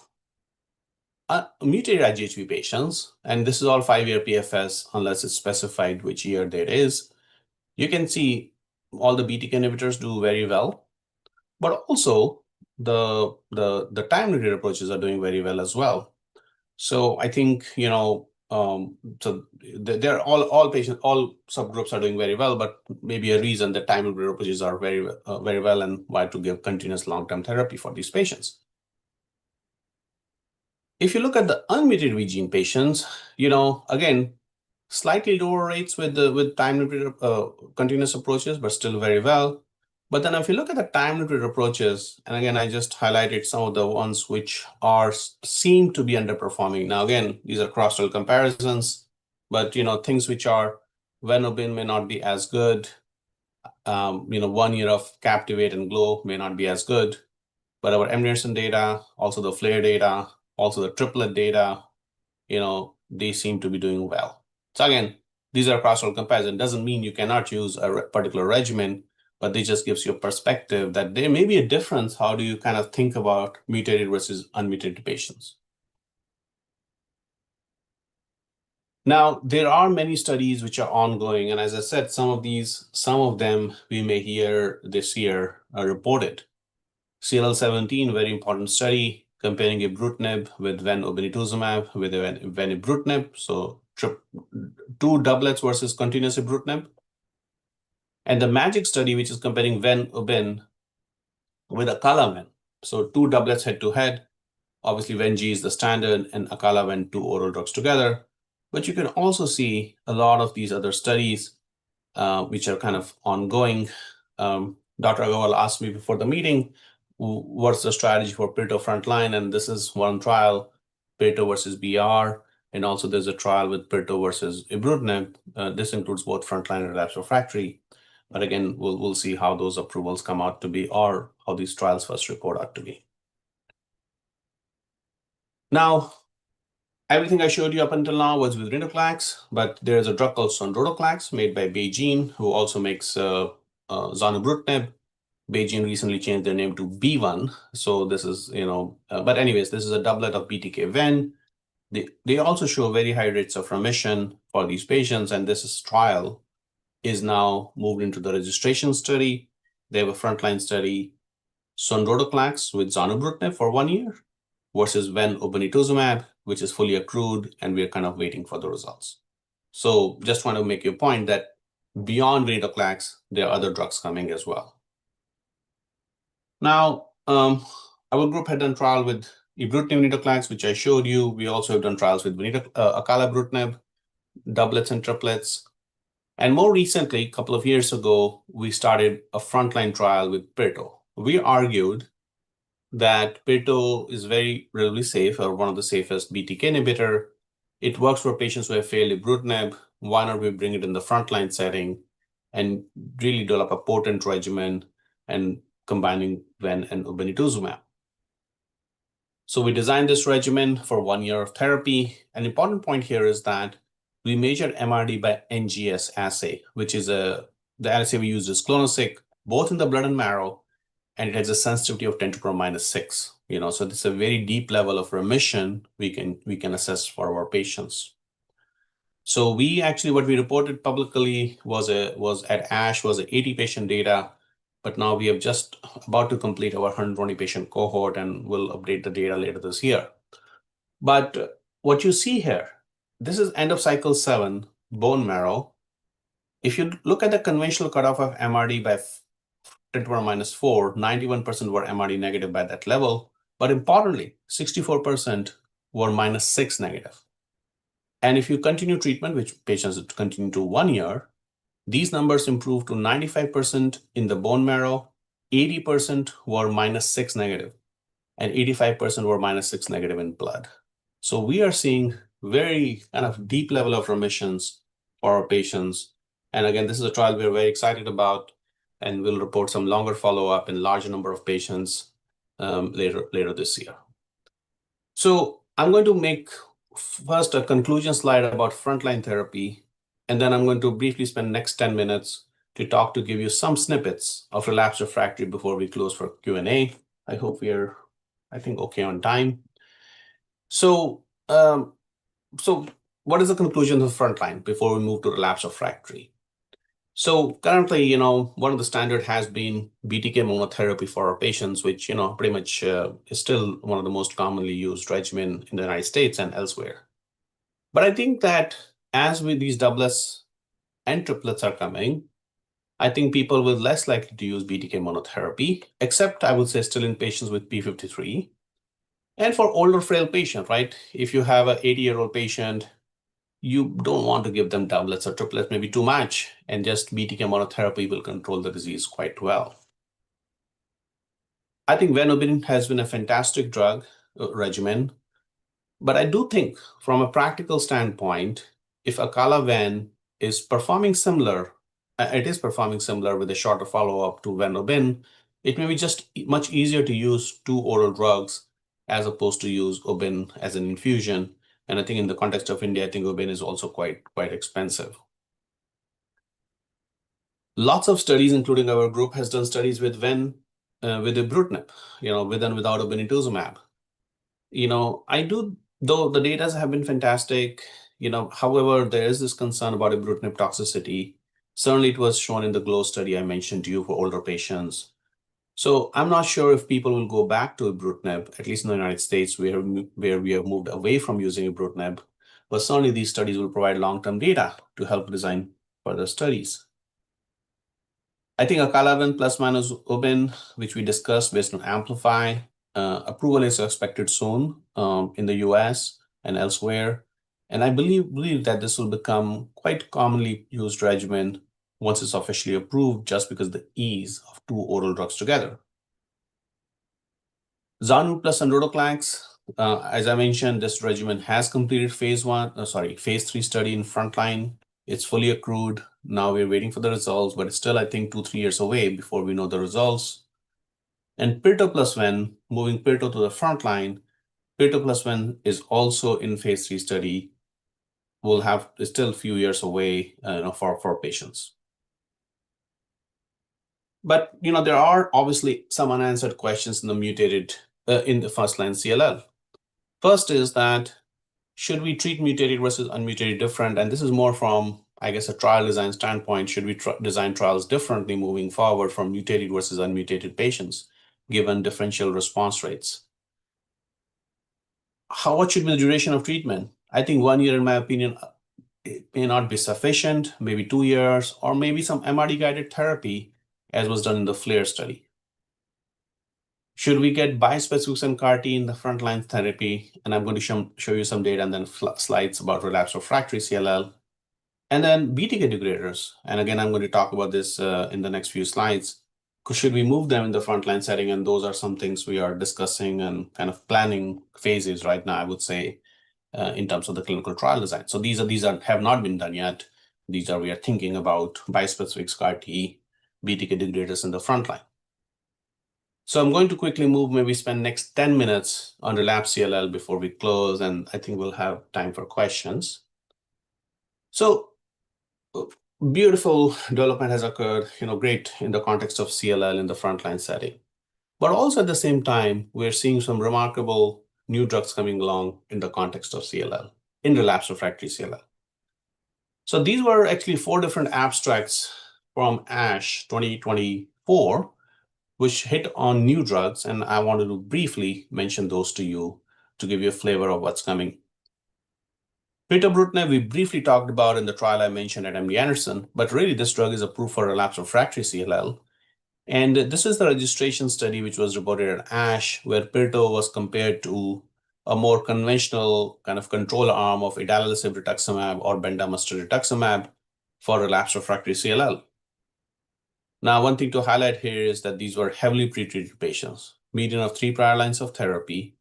mutated IGHV patients, and this is all 5-year PFS, unless it's specified which year there is, you can see all the BTK inhibitors do very well, but also the time-limited approaches are doing very well as well. So I think, so they're all patients, all subgroups are doing very well, but maybe a reason that time-limited approaches are very well and why to give continuous long-term therapy for these patients. If you look at the unmutated V gene patients, again, slightly lower rates with time-limited continuous approaches, but still very well. But then if you look at the time-limited approaches, and again, I just highlighted some of the ones which seem to be underperforming. Now, again, these are cross-trial comparisons, but things which are Ven/Obin may not be as good. 1 year of Captivate and Glow may not be as good. But our MD Anderson data, also the FLAIR data, also the triplet data, they seem to be doing well. So again, these are cross-trial comparison. Doesn't mean you cannot use a particular regimen, but they just gives you a perspective that there may be a difference. How do you kind of think about mutated versus unmutated patients? Now, there are many studies which are ongoing. And as I said, some of them we may hear this year are reported. CLL 17, very important study comparing ibrutinib with ven/obinutuzumab with ven/ibrutinib. So 2 doublets versus continuous ibrutinib. And the MAGIC study, which is comparing ven/obin with acala-ven. So 2 doublets head to head. Obviously, Ven-G is the standard, and Acala-Ven, two oral drugs together. But you can also see a lot of these other studies, which are kind of ongoing. Dr. Agarwal asked me before the meeting, what's the strategy for Pirto frontline? And this is one trial, Pirto versus BR. And also there's a trial with Pirto versus ibrutinib. This includes both frontline and relapse refractory. But again, we'll see how those approvals come out to be, or how these trials first report out to be. Now, everything I showed you up until now was with venetoclax, but there's a drug called sonrotoclax made by BeiGene, who also makes zanubrutinib. BeiGene recently changed their name to B1. So this is, but anyways, this is a doublet of BTK Ven. They also show very high rates of remission for these patients, and this trial is now moved into the registration study. They have a frontline study, sonrotoclax with zanubrutinib for 1 year versus ven obinutuzumab, which is fully accrued, and we're kind of waiting for the results. So just want to make your point that beyond venetoclax, there are other drugs coming as well. Now, our group had done trial with ibrutinib venetoclax, which I showed you. We also have done trials with acalabrutinib, doublets and triplets. And more recently, a couple of years ago, we started a frontline trial with Pirto. We argued that Pirto is very relatively safe, or one of the safest BTK inhibitor. It works for patients who have failed ibrutinib. Why not we bring it in the frontline setting and really develop a potent regimen and combining ven and obinutuzumab? So we designed this regimen for 1 year of therapy. An important point here is that we measured MRD by NGS assay, which is the assay we used is clonoSEQ, both in the blood and marrow, and it has a sensitivity of 10 to the power minus 6. So this is a very deep level of remission we can assess for our patients. So we actually, what we reported publicly was at ASH was 80 patient data, but now we have just about to complete our 120 patient cohort, and we'll update the data later this year. But what you see here, this is end of cycle 7 bone marrow. If you look at the conventional cutoff of MRD by 10 to the power minus 4, 91% were MRD negative by that level. But importantly, 64% were minus 6 negative. And if you continue treatment, which patients continue to 1 year, these numbers improve to 95% in the bone marrow, 80% were minus 6 negative, and 85% were minus 6 negative in blood. So we are seeing very kind of deep level of remissions for our patients. And again, this is a trial we're very excited about, and we'll report some longer follow-up in larger number of patients later this year. So I'm going to make first a conclusion slide about frontline therapy, and then I'm going to briefly spend next 10 minutes to give you some snippets of relapse refractory before we close for Q&A. I hope we are, okay on time. So what is the conclusion of frontline before we move to relapse refractory? So currently, one of the standard has been BTK monotherapy for our patients, which, pretty much is still one of the most commonly used regimen in the United States and elsewhere. But I think that as with these doublets and triplets are coming, I think people will less likely to use BTK monotherapy, except I would say still in patients with P53. And for older frail patients, right? If you have an 80-year-old patient, you don't want to give them doublets or triplets, maybe too much, and just BTK monotherapy will control the disease quite well. I think ven-obin has been a fantastic drug regimen, but I do think from a practical standpoint, if acala-ven is performing similar, it is performing similar with a shorter follow-up to ven-obin, it may be just much easier to use 2 oral drugs as opposed to use obin as an infusion. And I think in the context of India, I think obin is also quite expensive. Lots of studies, including our group, has done studies with ibrutinib, with and without obinutuzumab. Though the data have been fantastic, however, there is this concern about ibrutinib toxicity. Certainly it was shown in the GLOW study I mentioned to you for older patients. So I'm not sure if people will go back to ibrutinib, at least in the United States, where we have moved away from using ibrutinib. But certainly these studies will provide long-term data to help design further studies. I think acala-ven plus minus obin, which we discussed based on Amplify, approval is expected soon in the US and elsewhere. And I believe that this will become quite commonly used regimen once it's officially approved, just because the ease of two oral drugs together. Zanu plus sonrotoclax, as I mentioned, this regimen has completed phase 3 study in frontline. It's fully accrued. Now we're waiting for the results, but it's still, I think, 2-3 years away before we know the results. And pirto plus ven, moving pirto to the frontline, pirto plus ven is also in phase 3 study. It's still a few years away for patients. But there are obviously some unanswered questions in the first line CLL. First is that should we treat mutated versus unmutated different? And this is more from, I guess, a trial design standpoint. Should we design trials differently moving forward from mutated versus unmutated patients, given differential response rates? What should be the duration of treatment? I think 1 year, in my opinion, it may not be sufficient, maybe 2 years, or maybe some MRD-guided therapy, as was done in the FLAIR study. Should we get bispecifics and CAR-T in the frontline therapy? And I'm going to show you some data and then slides about relapsed refractory CLL. And then BTK degraders. And again, I'm going to talk about this in the next few slides. Should we move them in the frontline setting? And those are some things we are discussing and kind of planning phases right now, I would say, in terms of the clinical trial design. So these have not been done yet. We are thinking about bispecifics, CAR-T, BTK degraders in the frontline. So I'm going to quickly move, maybe spend next 10 minutes on relapsed CLL before we close, and I think we'll have time for questions. So beautiful development has occurred, great in the context of CLL in the frontline setting. But also at the same time, we're seeing some remarkable new drugs coming along in the context of CLL, in relapsed refractory CLL. So these were actually 4 different abstracts from ASH 2024, which hit on new drugs, and I wanted to briefly mention those to you to give you a flavor of what's coming. Pirtobrutinib, we briefly talked about in the trial I mentioned at MD Anderson, but really this drug is approved for relapsed refractory CLL. And this is the registration study which was reported at ASH, where Pirto was compared to a more conventional kind of control arm of idelalisib rituximab or bendamustine rituximab for relapsed refractory CLL. Now, one thing to highlight here is that these were heavily pretreated patients, median of 3 prior lines of therapy.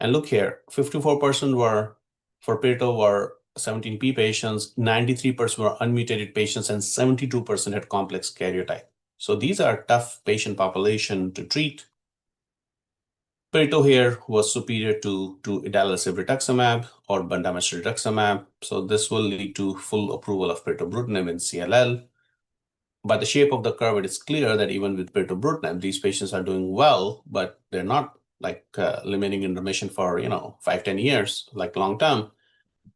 And look here, 54% were for Pirto were 17p patients, 93% were unmutated patients, and 72% had complex karyotype. So these are tough patient population to treat. Pirto here was superior to idelalisib rituximab or bendamustine rituximab. So this will lead to full approval of pirtobrutinib in CLL. By the shape of the curve, it is clear that even with pirtobrutinib, these patients are doing well, but they're not like remaining in remission for 5-10 years, like long term,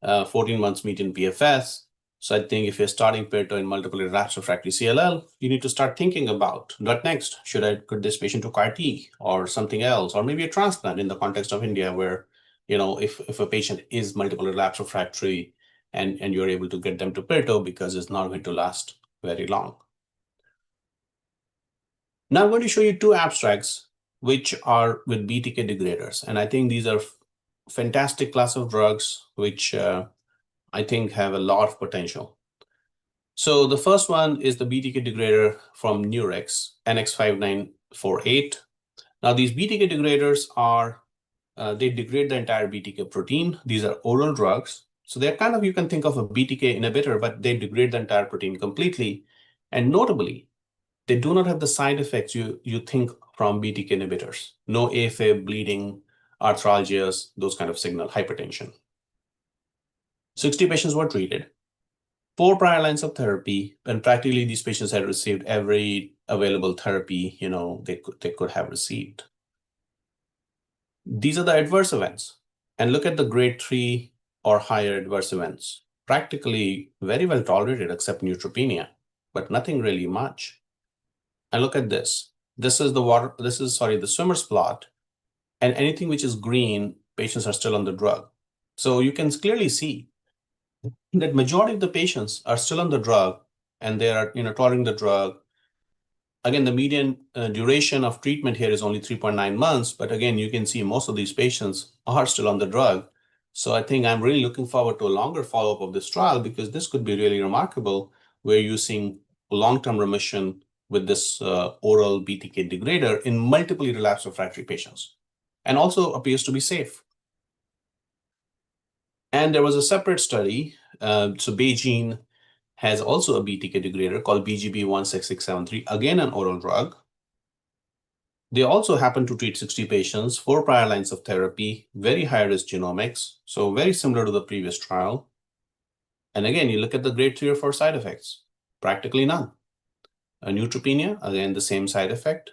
14 months median PFS. So I think if you're starting Pirto in multiple relapsed refractory CLL, you need to start thinking about what next. Could this patient do CAR-T or something else, or maybe a transplant in the context of India, where if a patient is multiple relapsed refractory and you're able to get them to Pirto because it's not going to last very long. Now I'm going to show you 2 abstracts which are with BTK degraders. And I think these are fantastic class of drugs which I think have a lot of potential. So the first one is the BTK degrader from Nurex, NX5948. Now these BTK degraders they degrade the entire BTK protein. These are oral drugs. So they're kind of, you can think of a BTK inhibitor, but they degrade the entire protein completely. And notably, they do not have the side effects you think from BTK inhibitors. No AFib, bleeding, arthralgias, those kind of signal, hypertension. 60 patients were treated, 4 prior lines of therapy, and practically these patients had received every available therapy they could have received. These are the adverse events. And look at the grade 3 or higher adverse events. Practically very well tolerated except neutropenia, but nothing really much. And look at this. This is the swimmer's plot. And anything which is green, patients are still on the drug. So you can clearly see that majority of the patients are still on the drug and they are tolerating the drug. Again, the median duration of treatment here is only 3.9 months, but again, you can see most of these patients are still on the drug. So I think I'm really looking forward to a longer follow-up of this trial because this could be really remarkable where you're seeing long-term remission with this oral BTK degrader in multiple relapsed refractory patients, and also appears to be safe. And there was a separate study. So BeiGene has also a BTK degrader called BGB-16673, again an oral drug. They also happen to treat 60 patients, 4 prior lines of therapy, very high-risk genomics, so very similar to the previous trial. And again, you look at the grade 3 or 4 side effects, practically none. A neutropenia, again, the same side effect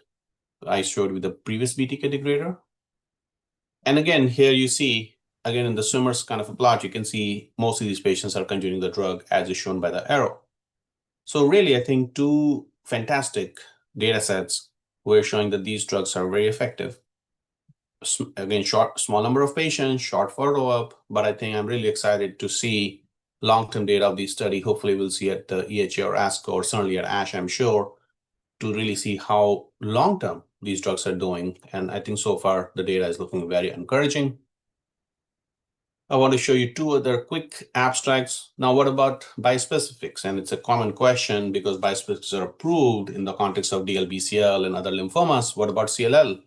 I showed with the previous BTK degrader. And again, here you see, again, in the swimmer's kind of a plot, you can see most of these patients are continuing the drug as is shown by the arrow. So really, I think 2 fantastic data sets were showing that these drugs are very effective. Again, small number of patients, short follow-up, but I think I'm really excited to see long-term data of these study. Hopefully we'll see at the EHA or ASCO or certainly at ASH, I'm sure, to really see how long-term these drugs are doing. And I think so far the data is looking very encouraging. I want to show you 2 other quick abstracts. Now, what about bispecifics? And it's a common question because bispecifics are approved in the context of DLBCL and other lymphomas. What about CLL?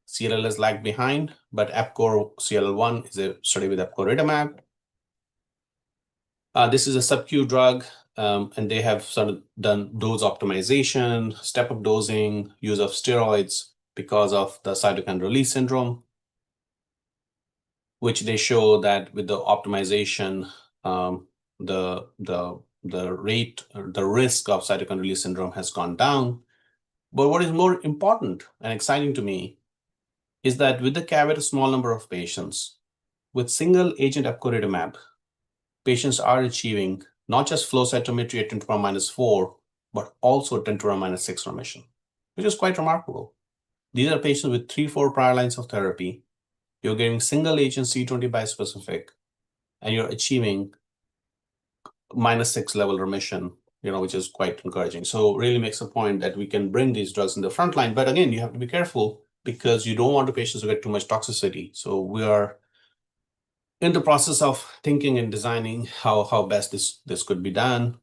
CLL is lagged behind, but EPCOR CLL1 is a study with epcoritamab. This is a sub-Q drug, and they have sort of done dose optimization, step-up dosing, use of steroids because of the cytokine release syndrome, which they show that with the optimization, the rate, or the risk of cytokine release syndrome has gone down. But what is more important and exciting to me is that with the caveat a small number of patients, with single agent epcoritamab, patients are achieving not just flow cytometry at 10 to the power -4, but also 10 to the power -6 remission, which is quite remarkable. These are patients with 3-4 prior lines of therapy. You're getting single agent CD20 bispecific, and you're achieving -6 level remission, which is quite encouraging. So really makes a point that we can bring these drugs in the front line. But again, you have to be careful because you don't want the patients to get too much toxicity. So we are in the process of thinking and designing how best this could be done.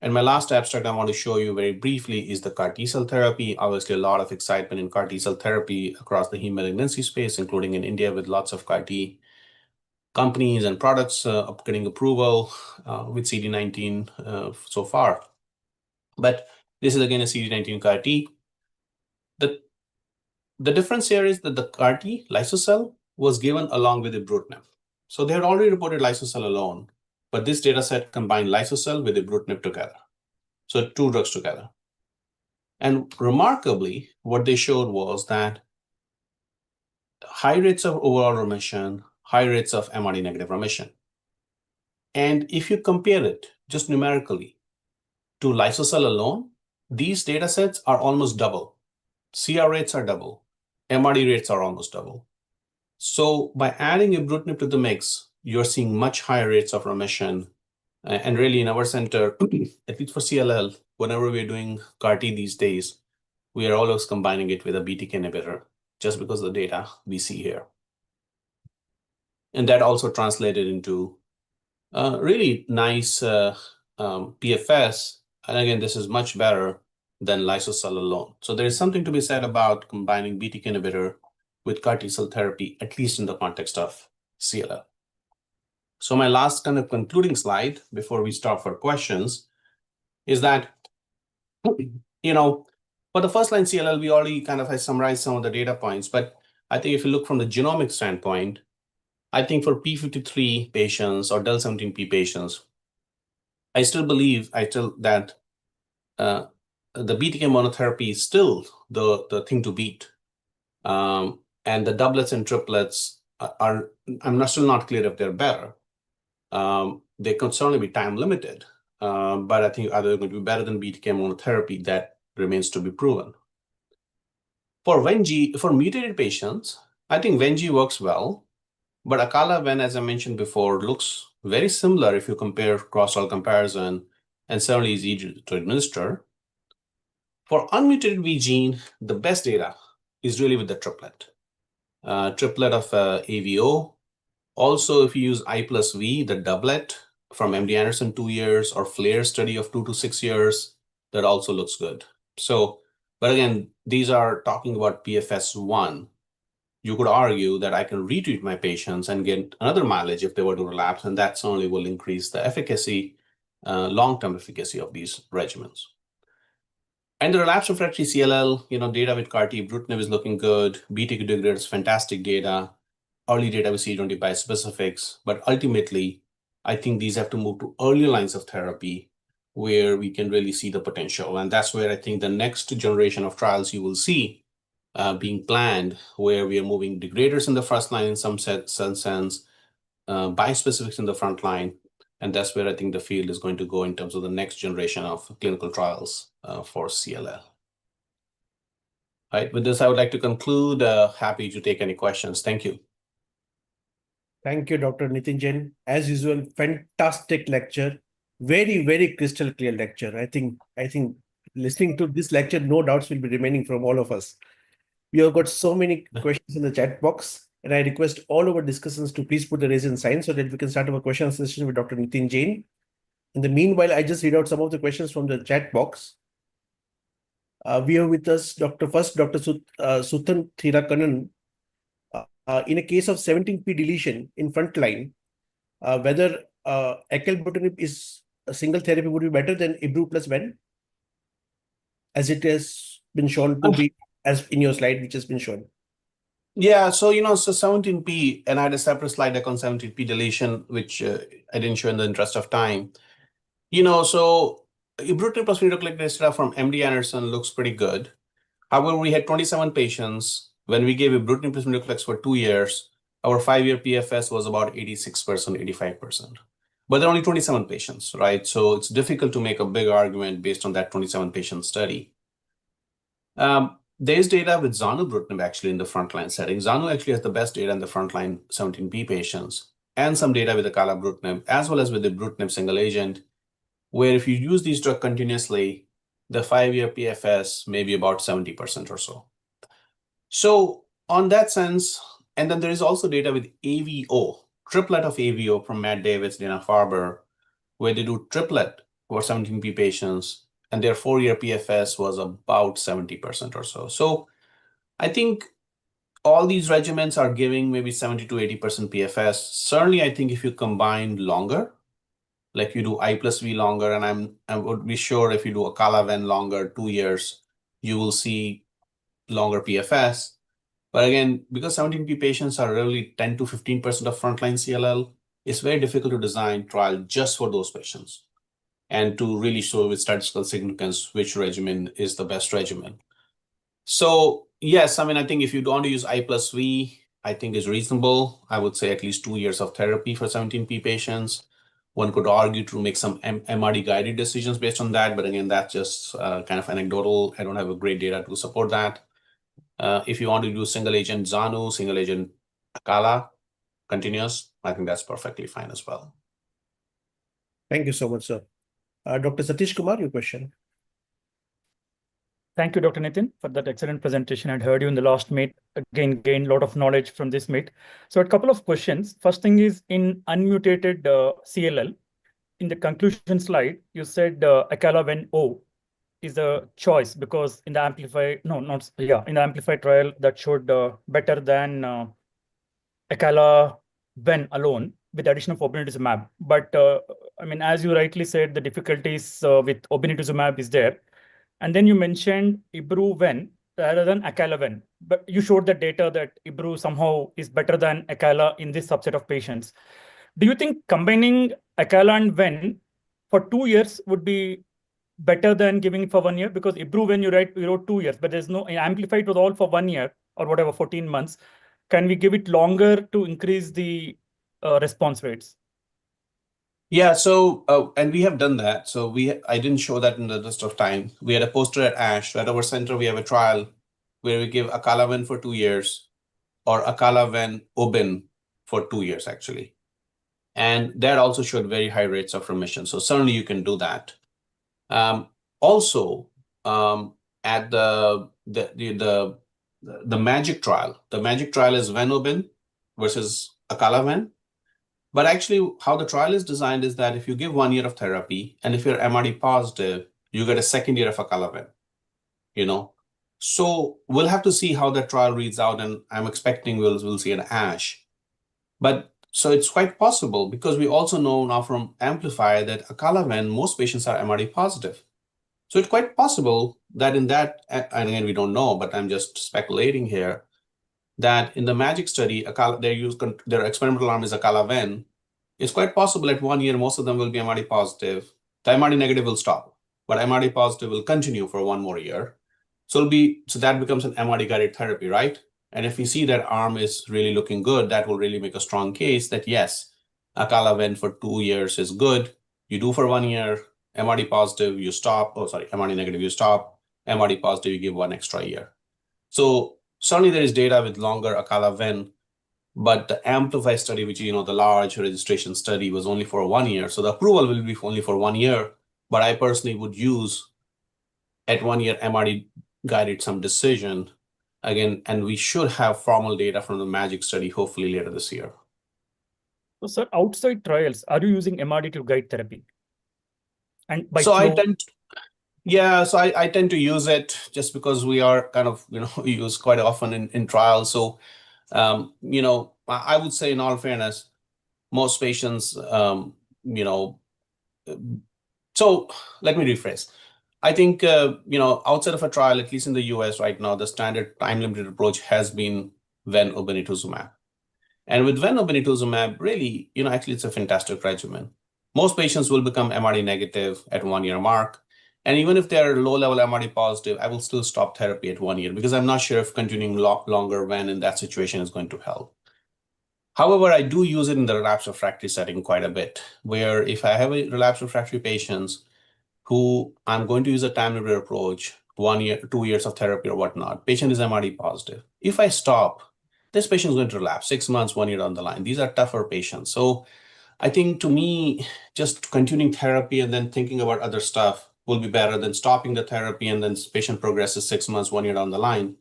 And my last abstract I want to show you very briefly is the CAR T-cell therapy. Obviously, a lot of excitement in CAR T-cell therapy across the heme malignancy space, including in India with lots of CAR T companies and products getting approval with CD19 so far. But this is again a CD19 CAR T. The difference here is that the CAR T lysocell was given along with ibrutinib. So they had already reported lysocell alone, but this data set combined lysocell with ibrutinib together. So 2 drugs together. And remarkably, what they showed was that high rates of overall remission, high rates of MRD negative remission. And if you compare it just numerically to lysocell alone, these data sets are almost double. CR rates are double. MRD rates are almost double. So by adding ibrutinib to the mix, you're seeing much higher rates of remission. And really in our center, at least for CLL, whenever we're doing CAR T these days, we are always combining it with a BTK inhibitor just because of the data we see here. And that also translated into really nice PFS. And again, this is much better than lysocell alone. So there is something to be said about combining BTK inhibitor with CAR T-cell therapy, at least in the context of CLL. So my last kind of concluding slide before we stop for questions is that, for the first line CLL, we already kind of have summarized some of the data points, but I think if you look from the genomic standpoint, I think for P53 patients or del17P patients, I still believe that the BTK monotherapy is still the thing to beat. And the doublets and triplets are, I'm still not clear if they're better. They could certainly be time limited, but I think either going to be better than BTK monotherapy. That remains to be proven. For mutated patients, I think Vengi works well, but Acala-Ven, as I mentioned before, looks very similar if you compare cross-trial comparison, and certainly is easy to administer. For unmutated V gene, the best data is really with the triplet. Triplet of AVO. Also, if you use I plus V, the doublet from MD Anderson 2 years or FLAIR study of 2 to 6 years, that also looks good. So, but again, these are talking about PFS1. You could argue that I can retreat my patients and get another mileage if they were to relapse, and that certainly will increase the efficacy, long-term efficacy of these regimens. And the relapse refractory CLL, data with CAR-T ibrutinib is looking good. BTK degraders, fantastic data. Early data with CD20 bispecifics. But ultimately, I think these have to move to earlier lines of therapy where we can really see the potential. And that's where I think the next generation of trials you will see being planned, where we are moving degraders in the first line in some sense, bispecifics in the front line. And that's where I think the field is going to go in terms of the next generation of clinical trials for CLL. All right, with this, I would like to conclude. Happy to take any questions. Thank you. Thank you, Dr. Nitin Jain. As usual, fantastic lecture. Very, very crystal clear lecture. I think listening to this lecture, no doubts will be remaining from all of us. We have got so many questions in the chat box, and I request all our discussants to please put the raise hand sign so that we can start our question session with Dr. Nitin Jain. In the meanwhile, I just read out some of the questions from the chat box. We have with us Dr. Suthan Thirakanan. In a case of 17p deletion in frontline, whether acalabrutinib is a single therapy would be better than ibru plus ven, as it has been shown to be, as in your slide, which has been shown. Yeah, so 17p, and I had a separate slide deck on 17p deletion, which I didn't show in the interest of time. So ibrutinib plus venetoclax data from MD Anderson looks pretty good. However, we had 27 patients. When we gave ibrutinib plus venetoclax for 2 years, our 5-year PFS was about 86%, 85%. But there are only 27 patients, right? So it's difficult to make a big argument based on that 27 patient study. There's data with zanubrutinib actually in the frontline setting. Zanu actually has the best data in the frontline 17p patients, and some data with acalabrutinib, as well as with the ibrutinib single agent, where if you use these drugs continuously, the 5-year PFS may be about 70% or so. So on that sense, and then there is also data with AVO, triplet of AVO from Matt Davids, Dana-Farber, where they do triplet for 17p patients, and their 4-year PFS was about 70% or so. So I think all these regimens are giving maybe 70 to 80% PFS. Certainly, I think if you combine longer, like you do I plus V longer, and I would be sure if you do acala-ven longer, 2 years, you will see longer PFS. But again, because 17p patients are really 10 to 15% of frontline CLL, it's very difficult to design trial just for those patients and to really show with statistical significance which regimen is the best regimen. So yes, I think if you don't want to use I plus V, I think is reasonable. I would say at least 2 years of therapy for 17p patients. One could argue to make some MRD guided decisions based on that, but again, that's just kind of anecdotal. I don't have a great data to support that. If you want to do single agent Zanu, single agent Akala, continuous, I think that's perfectly fine as well. Thank you so much, sir. Dr. Satish Kumar, your question. Thank you, Dr. Nitin, for that excellent presentation. I'd heard you in the last meet. Again, gained a lot of knowledge from this meet. So a couple of questions. First thing is in unmutated CLL, in the conclusion slide, you said acala-ven O is a choice because in the amplified trial that showed better than acala-ven alone with the addition of obinutuzumab. But as you rightly said, the difficulties with obinutuzumab is there. And then you mentioned ibru-ven rather than acala-ven, but you showed the data that ibru somehow is better than acala in this subset of patients. Do you think combining acala and ven for 2 years would be better than giving it for 1 year? Because ibru-ven you wrote 2 years, but there's no amplified was all for 1 year or whatever, 14 months. Can we give it longer to increase the response rates? Yeah, so and we have done that. So I didn't show that in the list of time. We had a poster at ASH. At our center, we have a trial where we give acala-ven for 2 years or acala-ven obin for 2 years, actually. And that also showed very high rates of remission. So certainly you can do that. Also, at the MAGIC trial. The MAGIC trial is Ven-Obin versus Acala-Ven. But actually, how the trial is designed is that if you give 1 year of therapy, and if you're MRD positive, you get a second year of Acala-Ven, you know. So we'll have to see how that trial reads out, and I'm expecting we'll see an ASH. But so it's quite possible, because we also know now from Amplify that Acala-Ven, most patients are MRD positive. So it's quite possible that in that, and again, we don't know, but I'm just speculating here, that in the MAGIC study, their experimental arm is Acala-Ven. It's quite possible at 1 year, most of them will be MRD positive. The MRD negative will stop, but MRD positive will continue for 1 more year. So that becomes an MRD guided therapy, right? And if we see that arm is really looking good, that will really make a strong case that yes, Acala-Ven for 2 years is good. You do for 1 year, MRD positive, you stop. Oh, sorry, MRD negative, you stop. MRD positive, you give 1 extra year. So certainly there is data with longer Acala-Ven, but the Amplify study, which, the large registration study, was only for 1 year. So the approval will be only for 1 year. But I personally would use at 1 year MRD guided some decision again, and we should have formal data from the MAGIC study hopefully later this year. So, sir, outside trials, are you using MRD to guide therapy? And by So flow, I tend to use it just because we are kind of, use quite often in trials. So, I would say in all fairness, most patients, so let me rephrase. I think, outside of a trial, at least in the US right now, the standard time-limited approach has been Ven-Obinutuzumab. And with Ven-Obinutuzumab, really, actually, it's a fantastic regimen. Most patients will become MRD negative at 1 year mark. And even if they're low-level MRD positive, I will still stop therapy at 1 year because I'm not sure if continuing longer Ven in that situation is going to help. However, I do use it in the relapse refractory setting quite a bit, where if I have a relapse refractory patients who I'm going to use a time-limited approach, 1 year, 2 years of therapy or whatnot, patient is MRD positive. If I stop, this patient is going to relapse 6 months, 1 year down the line. These are tougher patients. So I think to me, just continuing therapy and then thinking about other stuff will be better than stopping the therapy and then patient progresses 6 months, 1 year down the line.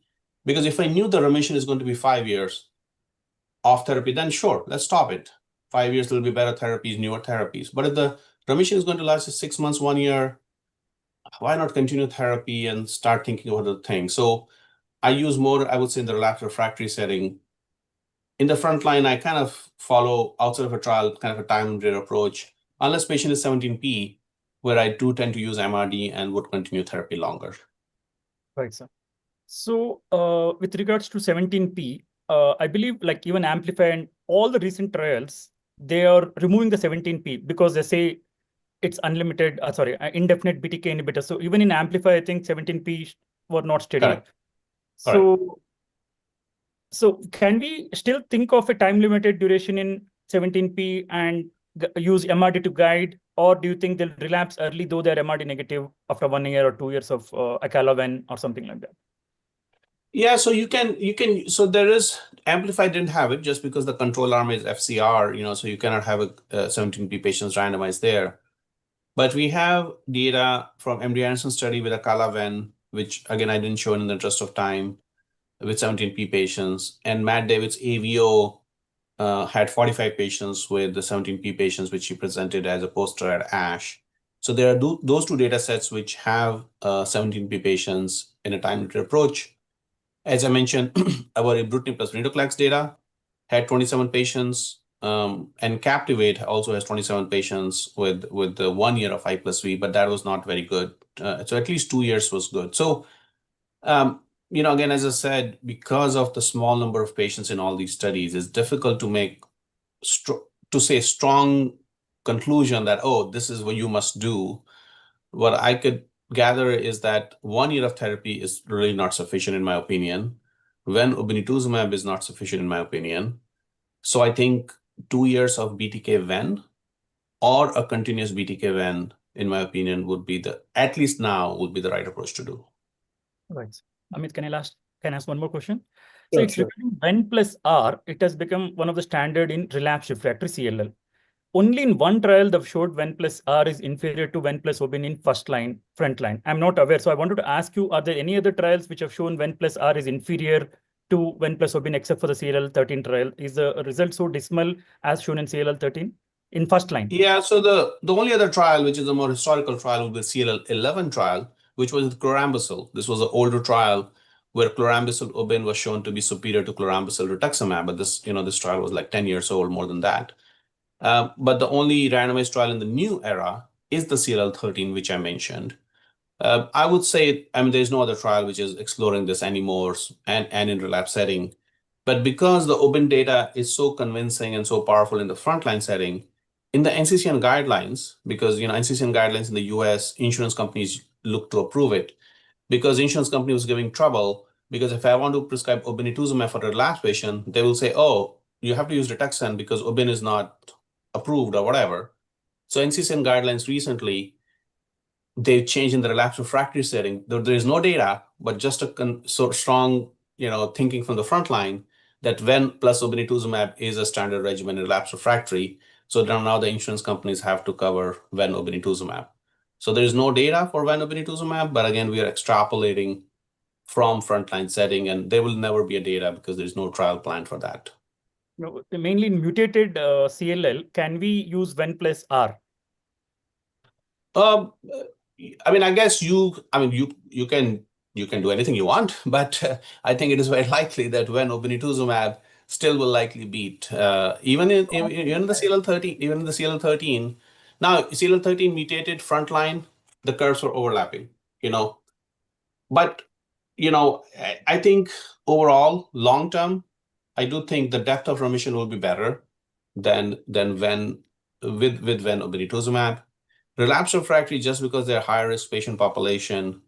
Because if I knew the remission is going to be 5 years off therapy, then sure, let's stop it. 5 years, there'll be better therapies, newer therapies. But if the remission is going to last 6 months, 1 year, why not continue therapy and start thinking about other things? So I use more, I would say, in the relapse refractory setting. In the front line, I kind of follow outside of a trial, kind of a time-limited approach, unless patient is 17P, where I do tend to use MRD and would continue therapy longer. right, sir. So with regards to 17P, I believe like even Amplify and all the recent trials, they are removing the 17P because they say it's unlimited, indefinite BTK inhibitor. So even in Amplify, I think 17P were not steady. Correct. So can we still think of a time-limited duration in 17P and use MRD to guide, or do you think they'll relapse early though they're MRD negative after 1 year or 2 years of Acala-Ven or something like that? Yeah, so you can, so there is, Amplify didn't have it just because the control arm is FCR, so you cannot have a 17P patients randomized there. But we have data from MD Anderson study with Acala-Ven, which again, I didn't show in the interest of time, with 17P patients. And Matt David's AVO had 45 patients with the 17P patients, which he presented as a poster at ASH. So there are those two data sets which have 17P patients in a time-limited approach. As I mentioned, our ibrutinib plus venetoclax data had 27 patients, and Captivate also has 27 patients with the 1 year of I plus V, but that was not very good. So at least 2 years was good. So, again, as I said, because of the small number of patients in all these studies, it's difficult to make strong conclusion that, oh, this is what you must do. What I could gather is that 1 year of therapy is really not sufficient, in my opinion. When obinutuzumab is not sufficient, in my opinion. So I think 2 years of BTK Ven or a continuous BTK Ven, in my opinion, would be at least now, would be the right approach to do. Right. Amit, can I ask one more question? So regarding Ven plus R, it has become one of the standard in relapse refractory CLL. only in one trial they've showed Ven plus R is inferior to Ven plus Obin in first line, front line. I'm not aware. So I wanted to ask you, are there any other trials which have shown Ven plus R is inferior to Ven plus Obin except for the CLL13 trial? Is the result so dismal as shown in CLL13 in first line? Yeah, so the only other trial, which is a more historical trial, would be the CLL11 trial, which was with chlorambucil. This was an older trial where chlorambucil Obin was shown to be superior to chlorambucil rituximab, but this trial was like 10 years old, more than that. But the only randomized trial in the new era is the CLL13, which I mentioned. I would say, there's no other trial which is exploring this anymore and in relapse setting. But because the Obin data is so convincing and so powerful in the frontline setting, in the NCCN guidelines, because NCCN guidelines in the US, insurance companies look to approve it, because insurance company was giving trouble, because if I want to prescribe obinutuzumab for a relapse patient, they will say, oh, you have to use rituximab because Obin is not approved or whatever. So NCCN guidelines recently, they've changed in the relapse refractory setting. There is no data, but just a so strong, thinking from the front line that Ven plus obinutuzumab is a standard regimen in relapse refractory. So now the insurance companies have to cover Ven obinutuzumab. So there is no data for Ven obinutuzumab, but again, we are extrapolating from frontline setting, and there will never be a data because there's no trial plan for that. No, mainly in mutated CLL, can we use Ven plus R? I guess you can do anything you want, but I think it is very likely that when obinutuzumab still will likely beat even in the CLL13, now CLL13 mutated frontline, the curves are overlapping, but I think overall long term, I do think the depth of remission will be better than when with Ven obinutuzumab. Relapse refractory, just because they're higher risk patient population.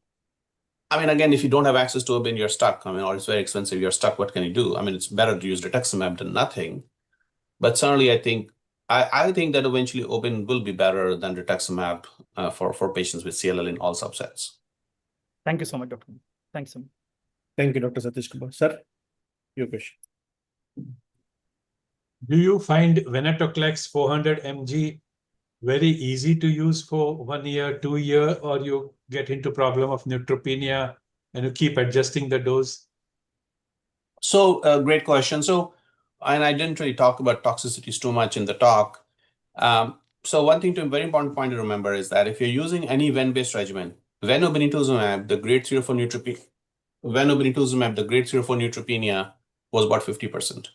Again, if you don't have access to Obin, you're stuck. Or it's very expensive, you're stuck. What can you do? It's better to use rituximab than nothing. But certainly, I think that eventually Obin will be better than rituximab for patients with CLL in all subsets. Thank you so much, Dr. Thanks so much. Thank you, Dr. Satish Kumar. Sir, your question. Do you find venetoclax 400 mg very easy to use for 1 year, 2 year, or you get into problem of neutropenia and you keep adjusting the dose? So great question. And I didn't really talk about toxicities too much in the talk. So one very important point to remember is that if you're using any Ven-based regimen, Ven obinutuzumab, the grade 3 or 4 neutropenia, was about 50%.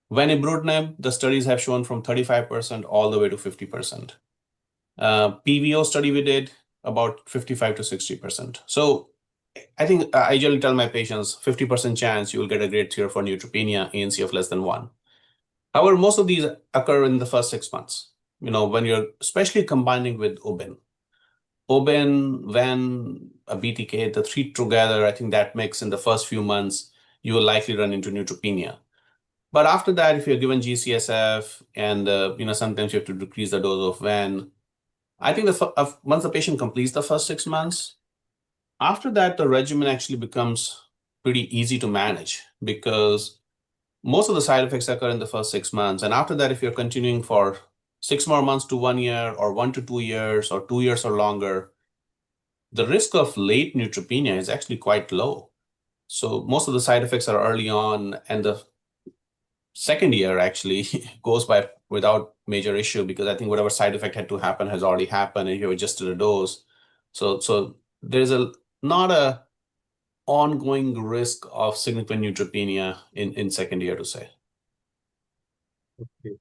When ibrutinib, the studies have shown from 35% all the way to 50%. PVO study we did about 55 to 60%. So I think I usually tell my patients 50% chance you will get a grade 3 or 4 neutropenia, ANC of less than 1. However, most of these occur in the first 6 months, when you're especially combining with Obin, Ven, a BTK, the three together, I think that mix in the first few months, you will likely run into neutropenia. But after that, if you're given GCSF and sometimes you have to decrease the dose of Ven, I think once the patient completes the first 6 months, after that, the regimen actually becomes pretty easy to manage because most of the side effects occur in the first 6 months. And after that, if you're continuing for 6 more months to 1 year or 1 to 2 years or 2 years or longer, the risk of late neutropenia is actually quite low. So most of the side effects are early on, and the second year actually goes by without major issue because I think whatever side effect had to happen has already happened and you adjusted the dose. So there's not a ongoing risk of significant neutropenia in second year to say. Okay.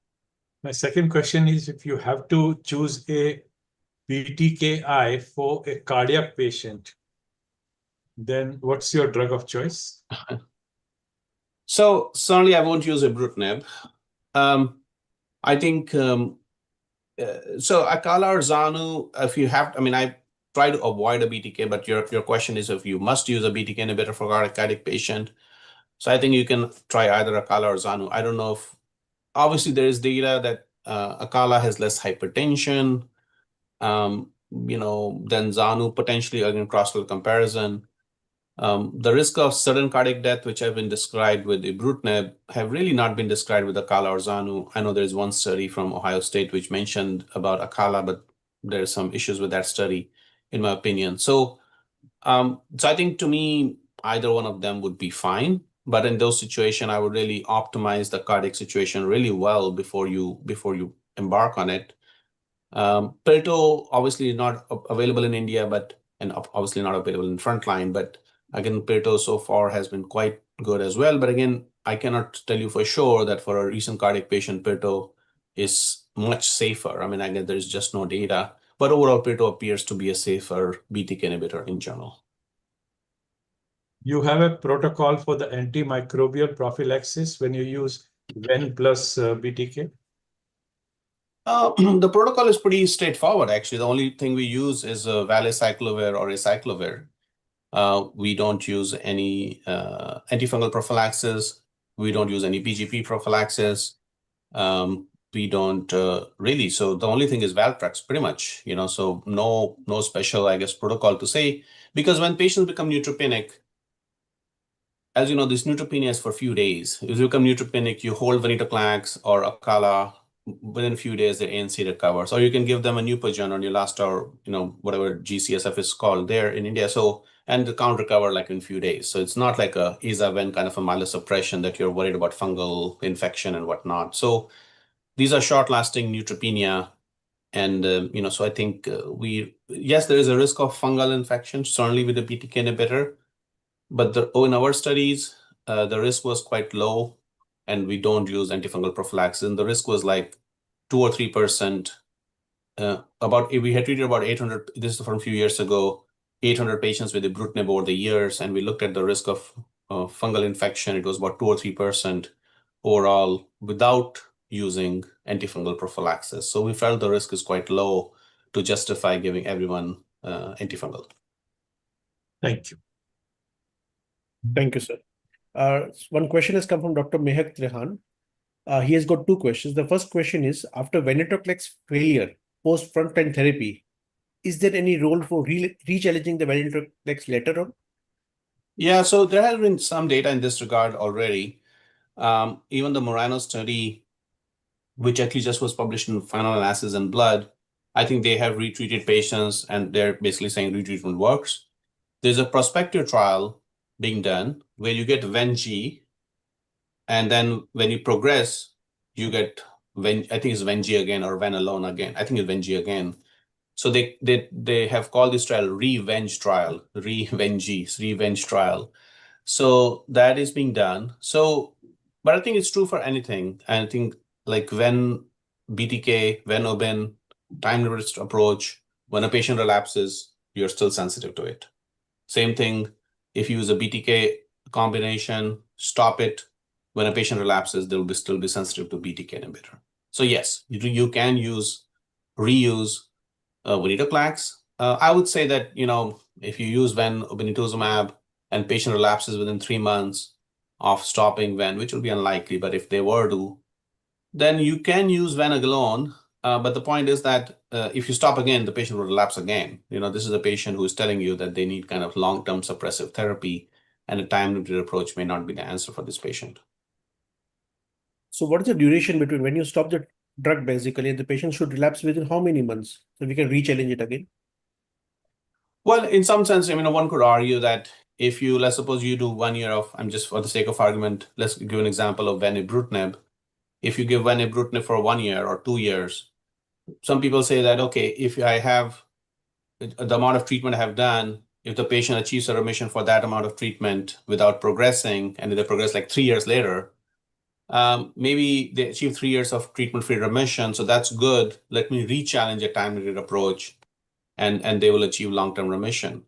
My second question is, if you have to choose a BTKI for a cardiac patient, then what's your drug of choice? So certainly I won't use ibrutinib. I think so Acala or Zanu, if you have, I try to avoid a BTK, but your question is if you must use a BTK inhibitor for cardiac patient. So I think you can try either Acala or Zanu. I don't know if, obviously there is data that Acala has less hypertension, than Zanu potentially, again, cross-trial comparison. The risk of sudden cardiac death, which have been described with ibrutinib, have really not been described with Acala or Zanu. I know there's one study from Ohio State which mentioned about Acala, but there are some issues with that study, in my opinion. So I think to me, either one of them would be fine. But in those situations, I would really optimize the cardiac situation really well before you embark on it. Pirto obviously is not available in India, and obviously not available in frontline. But again, Pirto so far has been quite good as well. But again, I cannot tell you for sure that for a recent cardiac patient, Pirto is much safer. I mean, again, there's just no data. But overall, Pirto appears to be a safer BTK inhibitor in general. You have a protocol for the antimicrobial prophylaxis when you use Ven plus BTK? The protocol is pretty straightforward, actually. The only thing we use is valacyclovir or acyclovir. We don't use any antifungal prophylaxis. We don't use any PGP prophylaxis. We don't really. So the only thing is Valtrex, pretty much. So no special, I guess, protocol to say, because when patients become neutropenic, as you know, this neutropenia is for a few days. If you become neutropenic, you hold venetoclax or Acala. Within a few days, the ANC recovers. Or you can give them a Neupogen or Neulasta or whatever GCSF is called there in India. So and the count recover like in a few days. So it's not like a Isa-Ven kind of a myelosuppression that you're worried about fungal infection and whatnot. So these are short-lasting neutropenia. And, so I think yes, there is a risk of fungal infection, certainly with the BTK inhibitor. But in our studies, the risk was quite low, and we don't use antifungal prophylaxis. And the risk was like 2 or 3%. We had treated about 800. This is from a few years ago. 800 patients with ibrutinib over the years, and we looked at the risk of fungal infection. It was about 2 or 3% overall without using antifungal prophylaxis. So we felt the risk is quite low to justify giving everyone antifungal. Thank you. Thank you, sir. One question has come from Dr. Mehak Trehan. He has got two questions. The first question is, after venetoclax failure post frontline therapy, is there any role for re-challenging the venetoclax later on? Yeah, so there has been some data in this regard already. Even the Morano study, which actually just was published in Final Analysis in Blood, I think they have retreated patients, and they're basically saying retreatment works. There's a prospective trial being done where you get Ven-G, and then when you progress, you get I think it's Ven-G again or Ven alone again. I think it's Ven-G again. So they have called this trial Revenge trial, Revenge trial. So that is being done. So, but I think it's true for anything. And I think like when BTK, when Obin, time-limited approach, when a patient relapses, you're still sensitive to it. Same thing, if you use a BTK combination, stop it. When a patient relapses, they'll still be sensitive to BTK inhibitor. So yes, you can reuse venetoclax. I would say that, if you use obinutuzumab and patient relapses within 3 months of stopping Ven, which will be unlikely, but if they were to, then you can use Ven alone. But the point is that if you stop again, the patient will relapse again. This is a patient who is telling you that they need kind of long-term suppressive therapy, and a time-limited approach may not be the answer for this patient. So what is the duration between when you stop the drug basically and the patient should relapse within how many months? So we can re-challenge it again? Well, in some sense, one could argue that if let's suppose you do 1 year of, I'm just for the sake of argument, let's give an example of venibrutinib. If you give venibrutinib for 1 year or 2 years, some people say that, okay, if I have the amount of treatment I have done, if the patient achieves a remission for that amount of treatment without progressing, and if they progress like 3 years later, maybe they achieve 3 years of treatment-free remission. So that's good. Let me re-challenge a time-limited approach, and they will achieve long-term remission.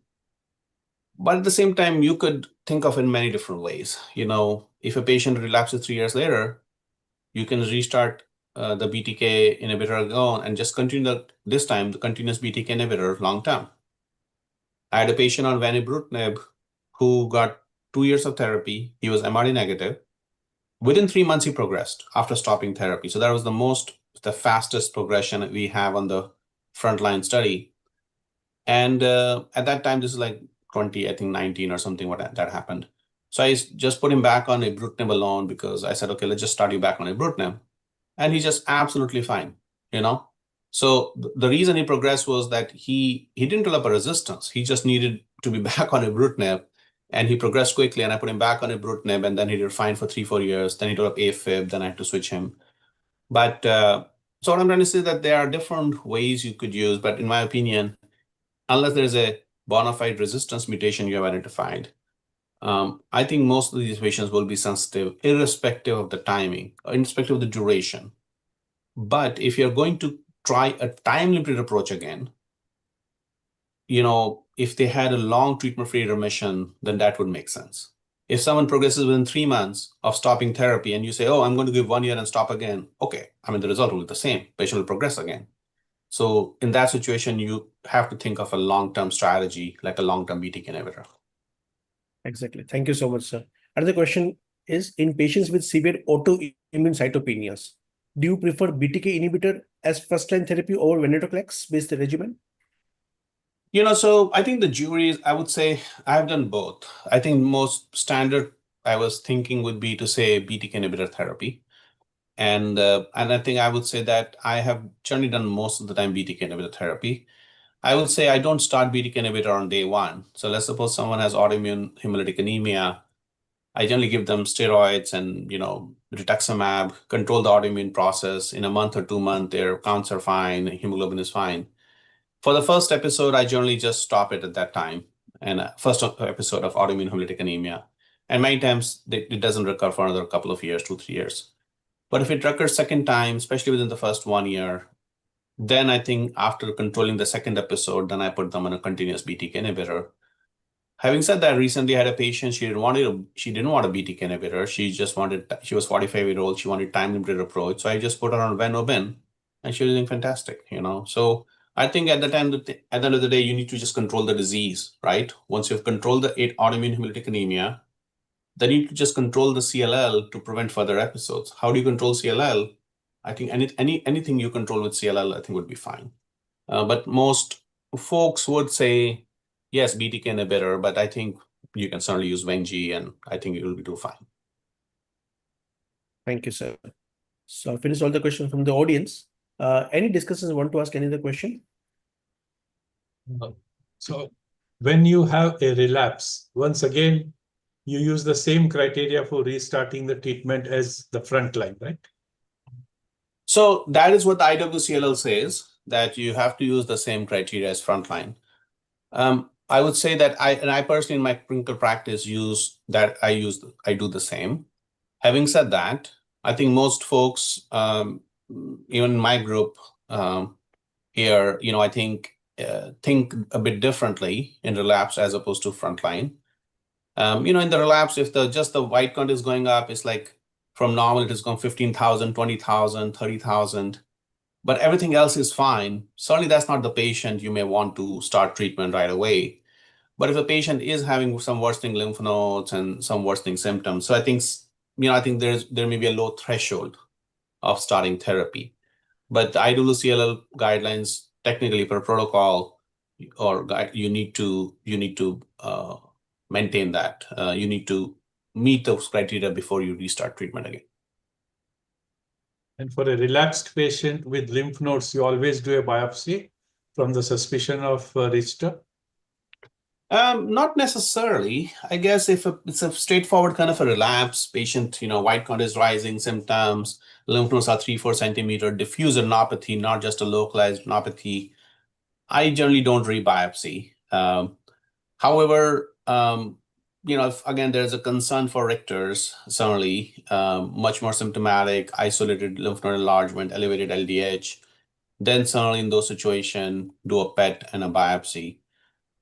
But at the same time, you could think of it in many different ways. If a patient relapses 3 years later, you can restart the BTK inhibitor alone and just continue this time the continuous BTK inhibitor long term. I had a patient on venibrutinib who got 2 years of therapy. He was MRD negative. Within 3 months, he progressed after stopping therapy. So that was the fastest progression we have on the frontline study. And at that time, this is like 2019 or something, that happened. So I just put him back on ibrutinib alone because I said, okay, let's just start you back on ibrutinib. And he's just absolutely fine, you know? So the reason he progressed was that he didn't develop a resistance. He just needed to be back on ibrutinib, and he progressed quickly, and I put him back on ibrutinib, and then he did fine for 3-4 years. Then he developed AFib, then I had to switch him. But so what I'm trying to say is that there are different ways you could use, but in my opinion, unless there's a bona fide resistance mutation you have identified, I think most of these patients will be sensitive irrespective of the timing, irrespective of the duration. But if you're going to try a time-limited approach again, you know, if they had a long treatment-free remission, then that would make sense. If someone progresses within 3 months of stopping therapy and you say, oh, I'm going to give 1 year and stop again, okay, I mean, the result will be the same. Patient will progress again. So in that situation, you have to think of a long-term strategy, like a long-term BTK inhibitor. Exactly. Thank you so much, sir. Another question is, in patients with severe autoimmune cytopenias, do you prefer BTK inhibitor as first-line therapy over venetoclax-based regimen? You know, so I think the jury is, I would say I've done both. I think most standard I was thinking would be to say BTK inhibitor therapy. And I think I would say that I have generally done most of the time BTK inhibitor therapy. I would say I don't start BTK inhibitor on day one. So let's suppose someone has autoimmune hemolytic anemia. I generally give them steroids and, you know, rituximab, control the autoimmune process. In a month or 2 months, their counts are fine, hemoglobin is fine. For the first episode, I generally just stop it at that time. And first episode of autoimmune hemolytic anemia. And many times it doesn't recur for another couple of years, 2-3 years. But if it recurs second time, especially within the first 1 year, then I think after controlling the second episode, then I put them on a continuous BTK inhibitor. Having said that, recently I had a patient, she didn't want a BTK inhibitor. She was 45-year-old, she wanted time-limited approach. So I just put her on Ven/Obin, and she was doing fantastic, you know. So I think at the end of the day, you need to just control the disease, right? Once you've controlled the autoimmune hemolytic anemia, then you need to just control the CLL to prevent further episodes. How do you control CLL? I think anything you control with CLL, I think would be fine. But most folks would say, yes, BTK inhibitor, but I think you can certainly use Ven/G, and I think it will do fine. Thank you, sir. So I finished all the questions from the audience. Any discussants want to ask any other question? So when you have a relapse, once again, you use the same criteria for restarting the treatment as the front line, right? So that is what the IWCLL says, that you have to use the same criteria as frontline. I would say that I personally in my clinical practice I do the same. Having said that, I think most folks, even in my group here, you know, I think a bit differently in relapse as opposed to frontline. You know, in the relapse, if just the white count is going up, it's like from normal, it is going 15,000, 20,000, 30,000, but everything else is fine. Certainly that's not the patient you may want to start treatment right away. But if a patient is having some worsening lymph nodes and some worsening symptoms, so I think, you know, I think there may be a low threshold of starting therapy. But the IWCLL guidelines, technically per protocol, or you need to maintain that. You need to meet those criteria before you restart treatment again. And for a relapsed patient with lymph nodes, you always do a biopsy from the suspicion of Richter? Not necessarily. I guess if it's a straightforward kind of a relapse patient, you know, white count is rising, symptoms, lymph nodes are 3-4 centimeter, diffuse neuropathy, not just a localized neuropathy, I generally don't rebiopsy. However, you know, if again there's a concern for Richter's, certainly much more symptomatic, isolated lymph node enlargement, elevated LDH, then certainly in those situations do a PET and a biopsy.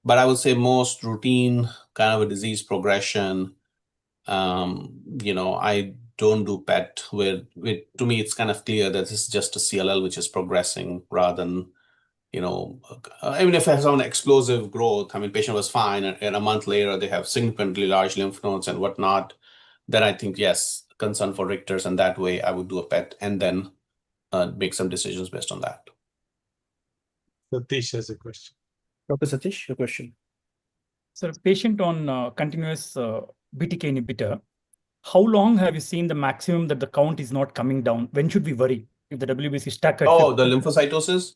But I would say most routine kind of a disease progression, you know, I don't do PET with to me, it's kind of clear that this is just a CLL which is progressing rather than, you know, even if it has an explosive growth, I mean, patient was fine, and a month later they have significantly large lymph nodes and whatnot, then I think, yes, concern for Richter's, and that way I would do a PET and then make some decisions based on that. Satish has a question. Dr. Satish, your question. So, a patient on continuous BTK inhibitor, how long have you seen the maximum that the count is not coming down? When should we worry if the WBC is stuck at Oh, 50? the lymphocytosis?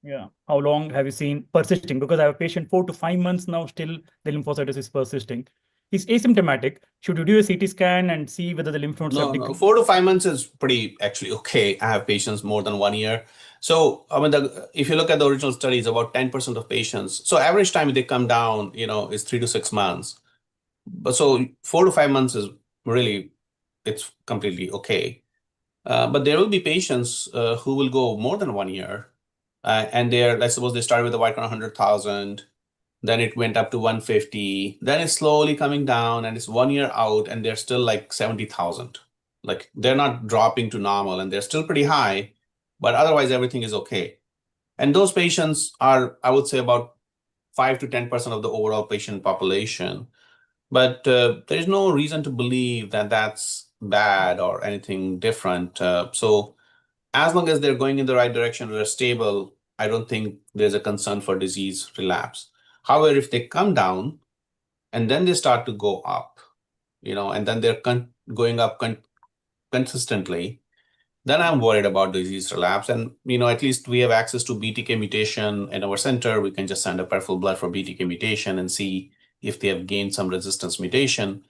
Yeah. How long have you seen persisting? Because I have a patient 4 to 5 months now, still the lymphocytosis is persisting. He's asymptomatic. Should you do a CT scan and see whether the lymph nodes No, have no, decreased? 4 to 5 months is pretty actually okay. I have patients more than 1 year. So, I mean, if you look at the original studies, about 10% of patients. So, average time they come down, is 3 to 6 months. But so 4 to 5 months is really, it's completely okay. But there will be patients who will go more than 1 year, and I suppose they started with a white count of 100,000. Then it went up to 150. Then it's slowly coming down, and it's 1 year out, and they're still like 70,000. Like they're not dropping to normal, and they're still pretty high, but otherwise everything is okay. And those patients are, I would say, about 5 to 10% of the overall patient population. But there's no reason to believe that that's bad or anything different. So as long as they're going in the right direction, they're stable, I don't think there's a concern for disease relapse. However, if they come down and then they start to go up, and then they're going up consistently, then I'm worried about disease relapse. And, at least we have access to BTK mutation in our center. We can just send a peripheral blood for BTK mutation and see if they have gained some resistance mutation.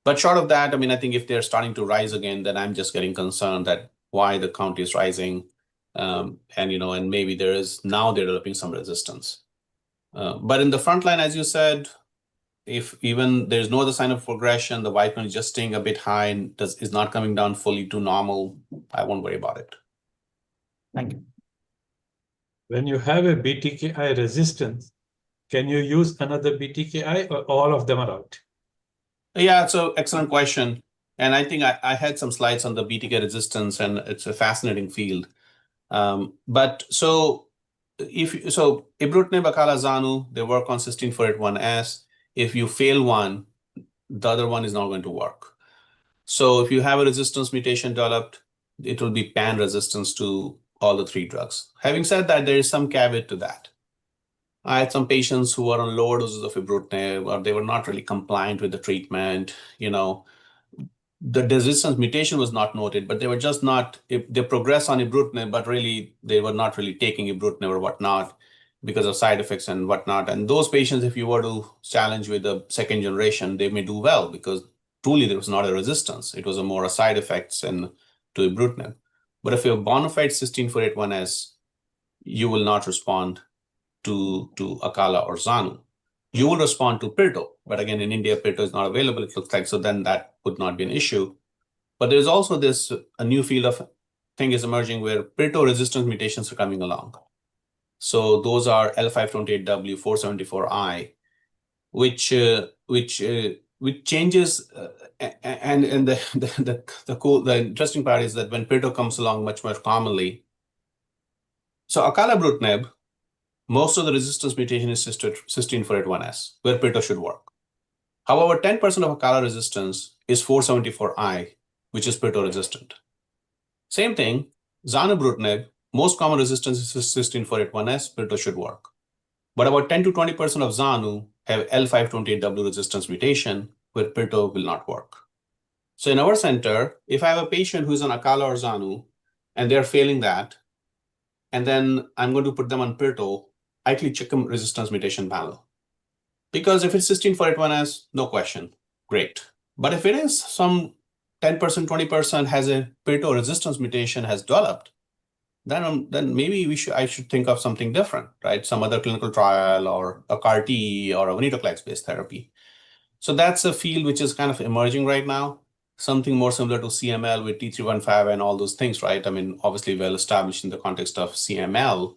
But short of that, I mean, I think if they're starting to rise again, then I'm just getting concerned that why the count is rising. And maybe now they're developing some resistance. But in the front line, as you said, if even there's no other sign of progression, the white count is just staying a bit high and is not coming down fully to normal, I won't worry about it. Thank you. When you have a BTKI resistance, can you use another BTKI or all of them are out? Yeah, so excellent question. And I think I had some slides on the BTK resistance, and it's a fascinating field. But so ibrutinib, acalabrutinib, they work on cysteine 481S. If you fail one, the other one is not going to work. So if you have a resistance mutation developed, it will be pan resistance to all the 3 drugs. Having said that, there is some caveat to that. I had some patients who were on lower doses of ibrutinib, or they were not really compliant with the treatment. The resistance mutation was not noted, but they were just not, they progress on ibrutinib, but really they were not really taking ibrutinib or whatnot because of side effects and whatnot. And those patients, if you were to challenge with the second generation, they may do well because truly there was not a resistance. It was more a side effects to ibrutinib. But if you have bona fide cysteine 481S, you will not respond to Acala or Zanu. You will respond to Pirto, but again, in India, Pirto is not available, it looks like, so then that would not be an issue. But there's also a new field of thing is emerging where Pirto resistance mutations are coming along. So those are L528W, 474I, which changes, and the interesting part is that when Pirto comes along much more commonly. So acalabrutinib, most of the resistance mutation is cysteine 481S, where Pirto should work. However, 10% of Acala resistance is 474I, which is Pirto resistant. Same thing, zanubrutinib, most common resistance is cysteine 481S, Pirto should work. But about 10 to 20% of Zanu have L528W resistance mutation, where Pirto will not work. So in our center, if I have a patient who's on Acala or Zanu, and they're failing that, and then I'm going to put them on Pirto, I actually check them resistance mutation panel. Because if it's cysteine 481S, no question, great. But if it is some 10%, 20% has a Pirto resistance mutation has developed, then maybe I should think of something different, right? Some other clinical trial or a CAR-T or a venetoclax-based therapy. So that's a field which is kind of emerging right now, something more similar to CML with T315 and all those things, right? I mean, obviously well established in the context of CML,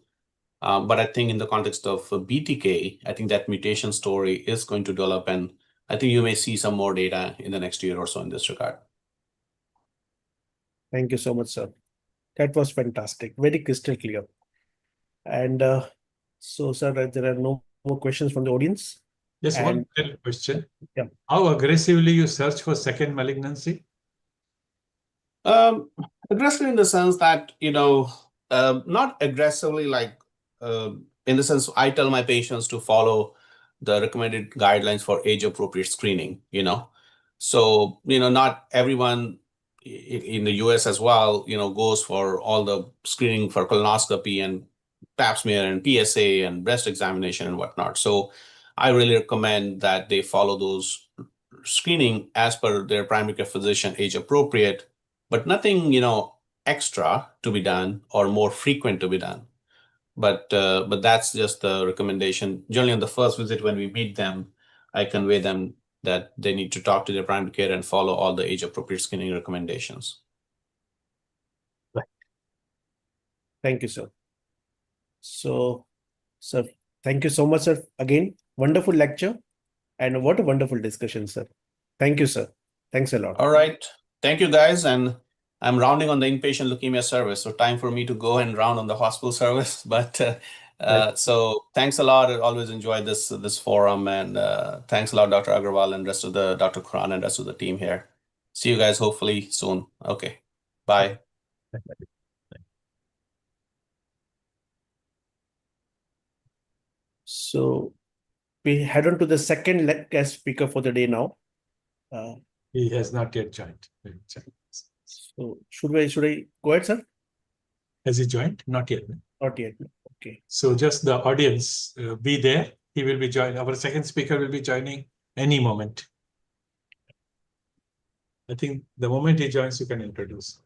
but I think in the context of BTK, I think that mutation story is going to develop, and I think you may see some more data in the next year or so in this regard. Thank you so much, sir. That was fantastic. Very crystal clear. And so, sir, there are no more questions from the audience. Just one question. Yeah. How aggressively you search for second malignancy? Aggressive in the sense that, not aggressively like, in the sense I tell my patients to follow the recommended guidelines for age-appropriate screening, So, not everyone in the US as well, goes for all the screening for colonoscopy and pap smear and PSA and breast examination and whatnot. So I really recommend that they follow those screening as per their primary care physician, age appropriate, but nothing, extra to be done or more frequent to be done. But that's just the recommendation. Generally on the first visit when we meet them, I convey them that they need to talk to their primary care and follow all the age appropriate screening recommendations. Thank you, sir. So, sir, thank you so much, sir. Again, wonderful lecture and what a wonderful discussion, sir. Thank you, sir. Thanks a lot. All right. Thank you, guys. And I'm rounding on the inpatient leukemia service. So time for me to go and round on the hospital service. But so thanks a lot. I always enjoyed this forum. And thanks a lot, Dr. Agarwal and rest of the Dr. Quran and rest of the team here. See you guys hopefully soon. Okay. Bye. So we head on to the second guest speaker for the day now. He has not yet joined. So should I go ahead, sir? Has he joined? Not yet. Not yet. Okay. So just the audience, be there. He will be joining. Our second speaker will be joining any moment. I think the moment he joins, you can introduce.